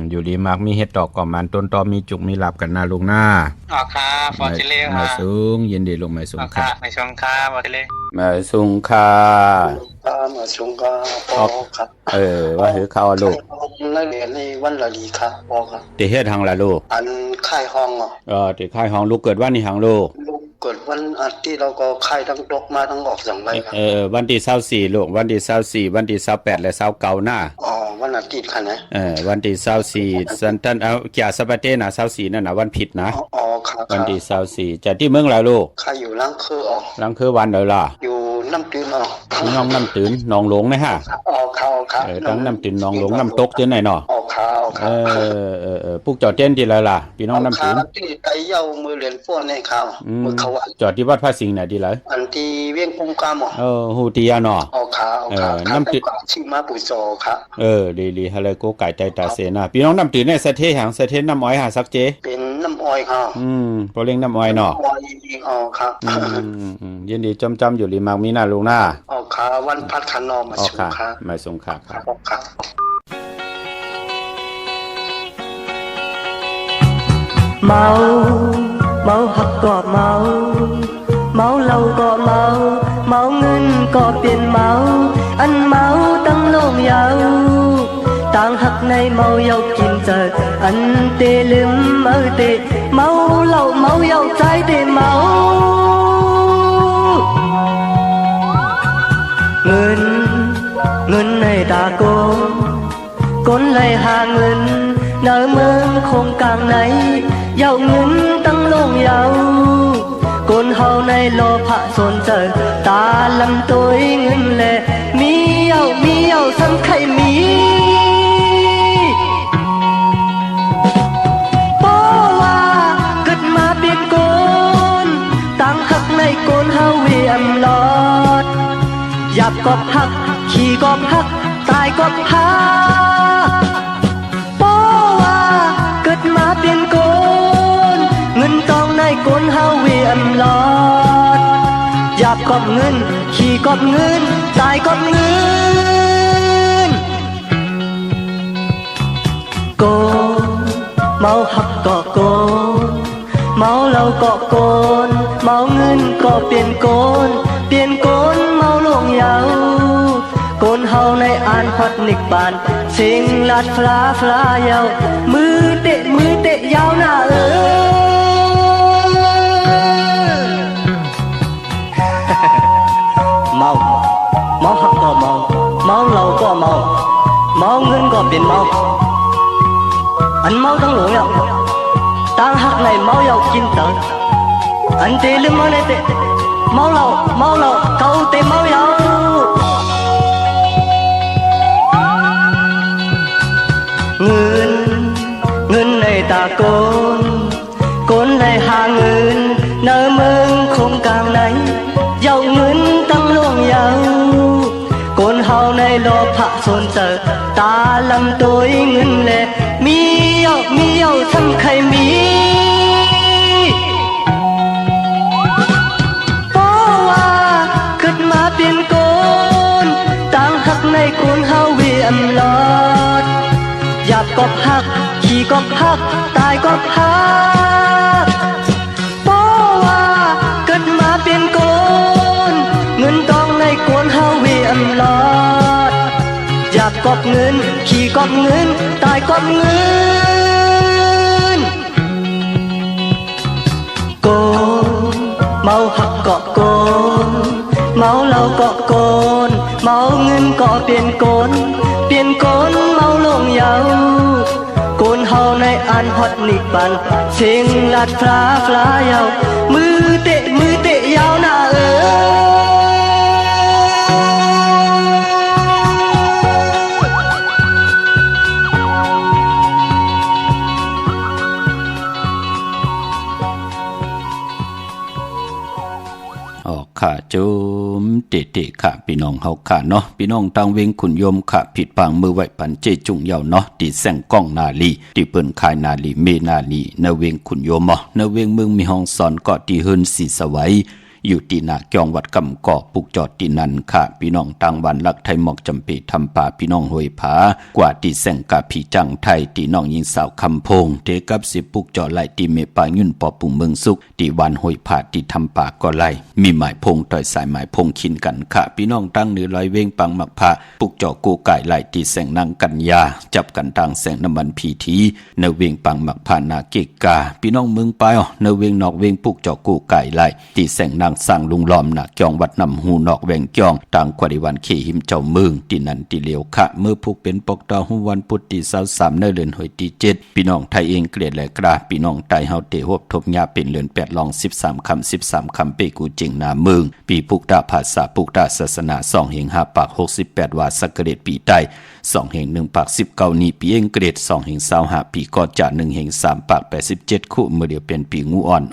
อยู่ดีมากมีเฮ็ดดอกก่อมันต้นตอมีจุกมีหลับกันหน้าลุงหน้าค่ะฟอร์จิเล่ค่ะมาสูงยินดีลงมาสูงค่ะมาสูงค่ะฟอร์จิเล่มาสูงค่ะมาสูงค่ะพอครับว่าหือเขาลูกนักเรียนในวันละลีค่ะพอครับติเฮ็ดทางละลูกอันค่ายห้องติค่ายห้องลูกเกิดวันนี้ทางลูกเกิดวันอาทิตย์เราก็ค่ายทั้งตกมาทั้งออก2ใบครับวันที่24ลูกวันที่24วันที่28และ29หน้าวันอาทิตย์ค่ะนะวันที่24สันตันเอาเกียสปะเตนะ24นั่นน่ะวันผิดนะครับวันที่24จะที่เมืองแล้วลูกค่ายอยู่ลังคือลังคือวันเลยล่ะอยู่น้ำตื้นน้องน้ำตื้นหนองหลงนะฮะครับทั้งน้ำตื้นหนองหลงน้ำตกที่ไหนเนาะปุกจอดเต้นที่แล้วล่ะพี่น้องน้ำตื้นที่ไตเย้ามือเหรียญฟ้อนในข่าวมือเขาจอดที่วัดพระสิงห์น่ะดีเลยอันที่เวียงกุมกามฮูตียเนาะน้ำตื้นชื่อมาปุโซครับดีๆอะไรก็ไก่ใจตาเสนาพี่น้องน้ำตื้นเนี่ยสะเทหางสะเทน้ำอ้อยหาสักเจเป็นน้ำอ้อยครับพอเลี้ยงน้ำอ้อยเนาะครับยินดีจำอยู่ลีมากมีหน้าลุงหน้าค่ะวันพัดคันนอมาส่งค่ะมาส่งค่ะครับเมาหักก็เมาเหล้าก็เมาเงินก็เปลี่ยนเมาอันเมาตั้งโลงยาวต่างหักในเมาเยากินเจออันเตลืมเตเมาเหล้าเมาเยาใจเตเมาเงินในตาโกนเลยหาเงินเนอเมืองคงกลางไหนเยาเงินตั้งโลงเยาคนเฮาในโลภะสนเจอตาลำตัวเงินแลมีเยาสำไข่มีป้อว่าเกิดมาเป็นโกนตั้งหักในโกนเฮาเวียมลอดหยับก็หักขี่ก็หักตายก็พาป้อว่าเกิดมาเป็นโกนเงินตองในโกนเฮาเวียมลอดหยับก็เงินขี่ก็เงินตายก็เงินโกนเมาหักก็โกนเมาเหล้าก็โกนเมาเงินก็เปลี่ยนโกนเมาลงยาวโกนเฮาในอ่านฮอดนิกบานสิงลัดฟลายาวมือเตะยาวหน้าเมาหักก็เมาเหล้าก็เมาเงินก็เปลี่ยนเมาอันเมาทั้งหลงยาวต่างหักในเมาเยากินเตออันเตลืมเมาในเต máu lậu câu tê máu dấu ngươn này ta côn này hà ngươn nơi mương không càng này dầu ngươn tăng luồng dầu côn hào này lo phạ xôn sợ ta làm tôi ngươn lệ mi yêu thăm khay mi tiền côn tăng hắc này côn hao vì âm lót giáp cọp hắc khi cọp hắc tai cọp hắc bó hoa cất má tiền côn ngân tông này côn hao vì âm lót giáp cọp ngân khi cọp ngân tai cọp ngân côn mau hắc cọp côn máu lâu cọ côn máu ngân cọ tiền côn máu lông dầu côn hầu này ăn hót nịch bàn xinh lạt phá dầu mư tệ dao nàค่ะจุมเตะค่ะพี่น้องเฮาค่ะเนาะพี่น้องตังเวงขุนยมค่ะผิดปางมือไว้ปันเจจุงเยาเนาะที่แสงก้องนาลีที่เปิ้นขายนาลีเมนาลีเนเวงขุนยมเนเวงเมืองมีห้องสอนเกาะที่เฮิรนสีสวัยอยู่ที่นาจองวัดกำก่อปุกจอดที่นั่นค่ะพี่น้องต่างวันลักไทยหมอกจำปีทำป่าพี่น้องห้วยผากว่าที่แสงกาพี่จังไทยที่น้องยิงสาวคำพงเทกับสิปุกจอดไหลที่เมปายุ่นปอปุ่งเมืองสุขที่วันห้วยผาที่ทำป่าก็ไหลมีหมายพงต่อยสายหมายพงขินกันค่ะพี่น้องตั้งเหนือลอยเวงปังหมักผาปุกจอกูไก่ไหลที่แสงนางกัญญาจับกันต่างแสงน้ำมันพีทีเนเวงปังหมักผานาเกกาพี่น้องเมืองไปเนเวงนอกเวงปุกจอกูไก่ไหลที่แสงนางสร้างลุงล้อมหนักจองวัดนำหูนอกแวงจองต่างกว่าดิวันขี่หิมเจ้าเมืองที่นั่นที่เลียวค่ะเมื่อผูกเป็นปกตอหูวันพุทธิ23เดือนหอยที่7พี่น้องไทยเองเกลียดและกราพี่น้องไทยเฮาเตหบทบยาเป็นเดือน8ลอง13คำเปกูจริงนาเมืองปีปุกตาภาษาปุกตาศาสนา2แห่ง5ปาก68ว่าสักเกเรตปีใต้2แห่ง1ปาก19นี้ปีเองเกรด2แห่ง25ปีก็จะ1แห่ง3ปาก87คู่เมื่อเดียวเป็นปีงูอ่อน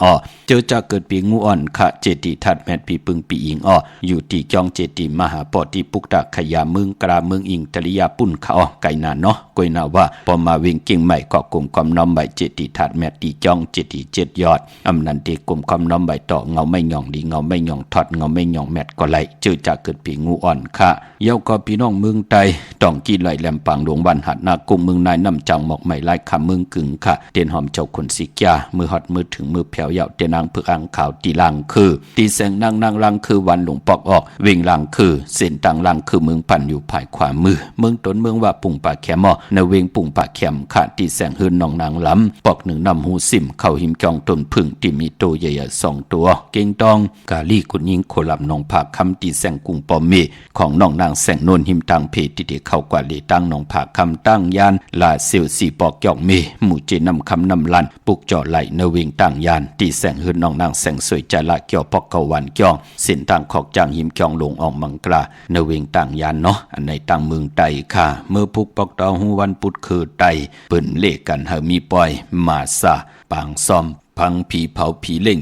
เจอจะเกิดปีงูอ่อนค่ะเจติทัดแมทปีปึงปีอิงอยู่ที่จองเจติมหาปอที่ปุกตาขยาเมืองกราเมืองอิงทริยาปุ่นเขาไก่นาเนาะกวยนาว่าพอมาเวงเก่งใหม่ก็กลุ่มความน้อมใบเจติทัดแมทตีจองเจติ7ยอดอำนันเตกลุ่มความน้อมใบต่อเงาไม่หย่องดีเงาไม่หย่องทอดเงาไม่หย่องแมทก็ไหลเจอจะเกิดปีงูอ่อนค่ะเย้าก็พี่น้องเมืองไทยต้องกีไหลแหลมปางหลวงวันหัดนากุมเมืองนายน้ำจังหมอกใหม่ไล่คำเมืองกึ่งค่ะเตียนหอมเจ้าคนสิกยามือฮอดมือถึงมือแผ่วเยาเตียนางเพือกอ่างขาวตีลังคือตีแสงนางลังคือวันหลวงปอกออกเวงลังคือเส้นต่างลังคือเมืองปั่นอยู่ภายขวามือเมืองต้นเมืองว่าปุ่งป่าแคมในเวงปุ่งป่าแคมค่ะตีแสงเฮือนนองนางล้ำปอกหนึ่งนำหูซิมเข้าหิมจองต้นพึ่งที่มีโตใหญ่ๆ2ตัวเก่งตองกาลีกุนยิงโคลับนองผาคำตีแสงกุ้งปอมเมของน้องนางแสงนวลหิมตังเพติเดเข้ากว่าเลตั้งนองผาคำตั้งยานลาเซียวสีปอกยอกเมหมู่เจนำคำนำลันปุกจ่อไหลเนเวงตั้งยานตีแสงเฮือนน้องนางแสงสวยใจละเกี่ยวปอกเกาวันเกี่ยวเส้นต่างขอกจางหิมจองลงออกมังกลาเนเวงตั้งยานเนาะอันในตั้งเมืองไตค่ะเมื่อพุกปอกตอหูวันพุธคือไตเปิ้นเลกันเฮามีปอยมาซาปางซอมพังผีเผาผีเล่ง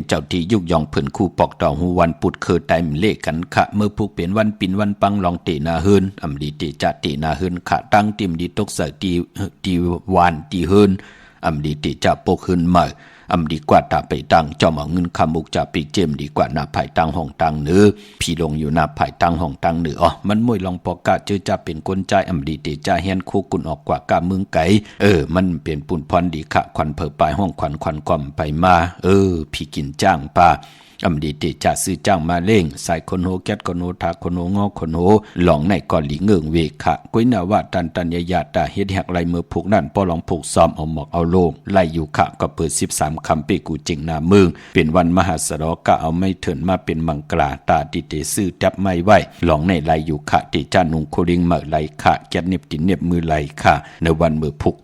เจ้าที่ยุกยองเพิ่นคู่ปอกดอกหูวันปุดเคยไตมเลขกันค่ะเมื่อผูกเป็นวันปินวันปังลองเตนาเฮินอำดีเตจะเตนาเฮินค่ะตั้งติมดีตกใส่ตีวานตีเฮินอำดีเตจะปกเฮินใหม่อำดีกว่าตาไปตั้งจอมเอาเงินคำมุกจะปีเจมดีกว่าหน้าภายตั้งห้องตั้งเนื้อพี่ลงอยู่หน้าภายตั้งห้องตั้งเนื้อมันมวยลองปอกกะเจอจะเป็นกลใจอำดีเตจะเฮียนคู่กุนออกกว่ากะเมืองไก่มันเป็นปุ่นพรดีค่ะควันเผอปลายห้องควันก่อมไปมาพี่กินจ้างปลาอำดีเตจะซื้อจ้างมาเล่งใส่คนโหแก๊ดคนโหทาคนโหงอคนโหหลองในก่อนหลีเงิงเวค่ะกุ้ยนาว่าตันยาตาเฮ็ดหักไหลมือผูกนั่นป้อลองผูกซ้อมเอาหมอกเอาโลงไล่อยู่ค่ะก็เปิด13คำเปกูจริงนาเมืองเป็นวันมหาสรกะเอาไม่เถินมาเป็นมังกราตาดิเตซื้อจับไม่ไหวหลองในไล่อยู่ค่ะติจานุงโคลิงเหมอไหลค่ะแก๊ดเน็บติเน็บมือไหลค่ะในวันมือผูก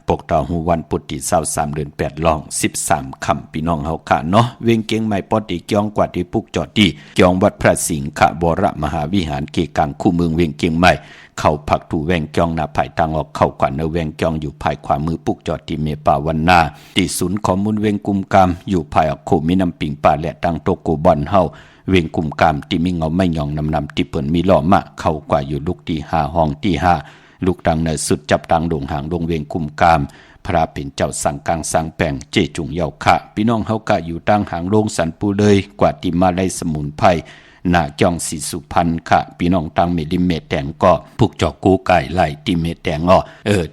ปกต่อหูวันปุติ23เดือน8ลอง13คำพี่น้องเฮาค่ะเนาะเวงเก่งใหม่ปอติ จองกว่าที่ปุกจอดที่จองวัดพระสิงห์วรมหาวิหารเกกังคู่เมืองเวียงเกียงใหม่เข้าผักถูแวงจองนาภายทางออกเข้ากว่าเนแวงจองอยู่ภายขวามือปุกจอดที่เมป่าวันนาที่ศูนย์ข้อมูลเวียงกุมกามอยู่ภายออกโคมีน้ำปิงป่าและตังโตโกบอนเฮาเวียงกุมกามที่มีเงาไม่ยองนำที่เปิ่นมีล้อมะเข้ากว่าอยู่ลูกที่5ห้องที่5ลูกดังในสุดจับดังดงหางดงเวียงกุมกามพระเป็นเจ้าสั่งกลางสั่งแปลงเจจุงเยาขะพี่น้องเฮากะอยู่ตั้งหางโรงสันปูเลยกว่าที่มาได้สมุนไพรนาจองสีสุพรรณค่ะพี่น้องตั้งเมดิเมแตงก็ผูกจอกกูไก่ไหลตีเมแตง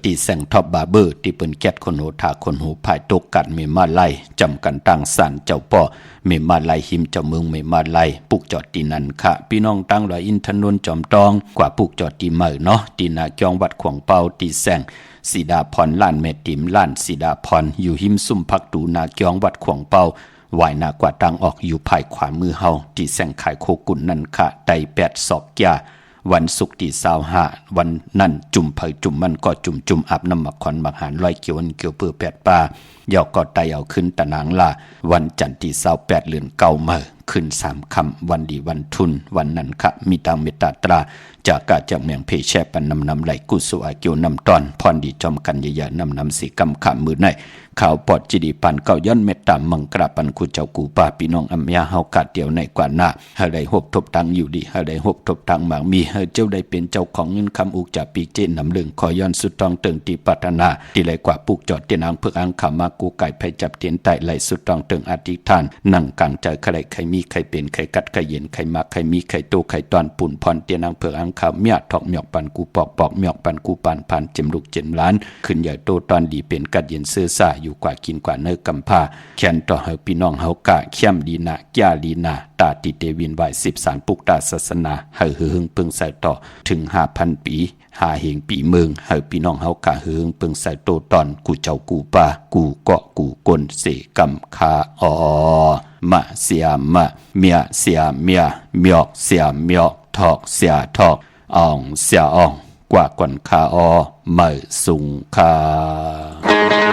ตีแสงท็อปบาร์เบอร์ที่เปิ้นแก๊ดคนโหทาคนหูภายตกกัดเมมาไลจำกันตั้งสันเจ้าป่อเมมาไลหิมเจ้าเมืองเมมาไลปุกจอดตีนันค่ะพี่น้องตั้งรอยอินทนนท์จอมตองกว่าปุกจอดตีเมอเนาะตีนาจองวัดขวงเปาตีแสงสีดาพรล้านแม่ติ๋มล้านสีดาพรอยู่หิมซุ่มพักดูนาจองวัดขวงเปาวายนากว่าตังออกอยู่ภายขวามือเฮาที่แสงขายโคกุนนั่นค่ะได้8ศอกยาวันศุกร์ที่25วันนั้นจุ่มเผยจุ่มมันก็จุ่มอาบน้ำมักขอนมักหารลอยเกี่ยวเกี่ยวเปื้อ8ป่ายอกก็ไตเอาขึ้นตะนางล่ะวันจันทร์ที่28เดือนเก้าเมื่อขึ้น3ค่ำวันดีวันทุนวันนั้นค่ะมีตังเมตตาตราจากกาจากเมียงเพแช่ปันนำไหลกุสุอาเกี่ยวนำตอนพรดีจอมกันใหญ่ๆนำสีกำขามมือในข่าวปอดจิดีปันเก้าย้อนเมตตามังกราปันคูเจ้ากูป่าพี่น้องอัมยาเฮากาเดียวในกว่าหน้าเฮาได้หบทบตังอยู่ดีเฮาได้หบทบตังหมางมีเฮาเจ้าได้เป็นเจ้าของเงินคำอุกจากปีเจนนำเรื่องขอย้อนสุดตองเติงตีปัตนาที่ไหลกว่าปุกจอดเตียนางเพื่ออังขามากูไก่ไผจับเตียนไตไหลสุดตองเติงอธิษฐานนั่งกลางใจใครใครมีใครเป็นใครกัดใครเย็นใครมาใครมีใครโตใครตอนปุ่นพรเตียนางเพื่ออังขาเมียทอกเมียกปันกูปอกเมียกปันกูปานผ่านเจ็มลูกเจ็มล้านขึ้นใหญ่โตตอนดีเป็นกัดเย็นเสื้อซ่าอยู่กว่ากินกว่าเนื้อกำผ้าแขนต่อเฮาพี่น้องเฮากะเข้มดีนาแก่ลีนาตาติเตวินไหว13ปุกตาศาสนาเฮาหึงปึงใส่ต่อถึง 5,000 ปีหาเหงปีเมืองเฮาพี่น้องเฮากะหึงปึงใส่โตตอนกูเจ้ากูป่ากูเกาะกูกลเสกำคามะเสียมะเมียเสียเมียเมียกเสียเมียกทอกเสียทอกอ่องเสียอ่องกว่ากวนคาเมอสุงคา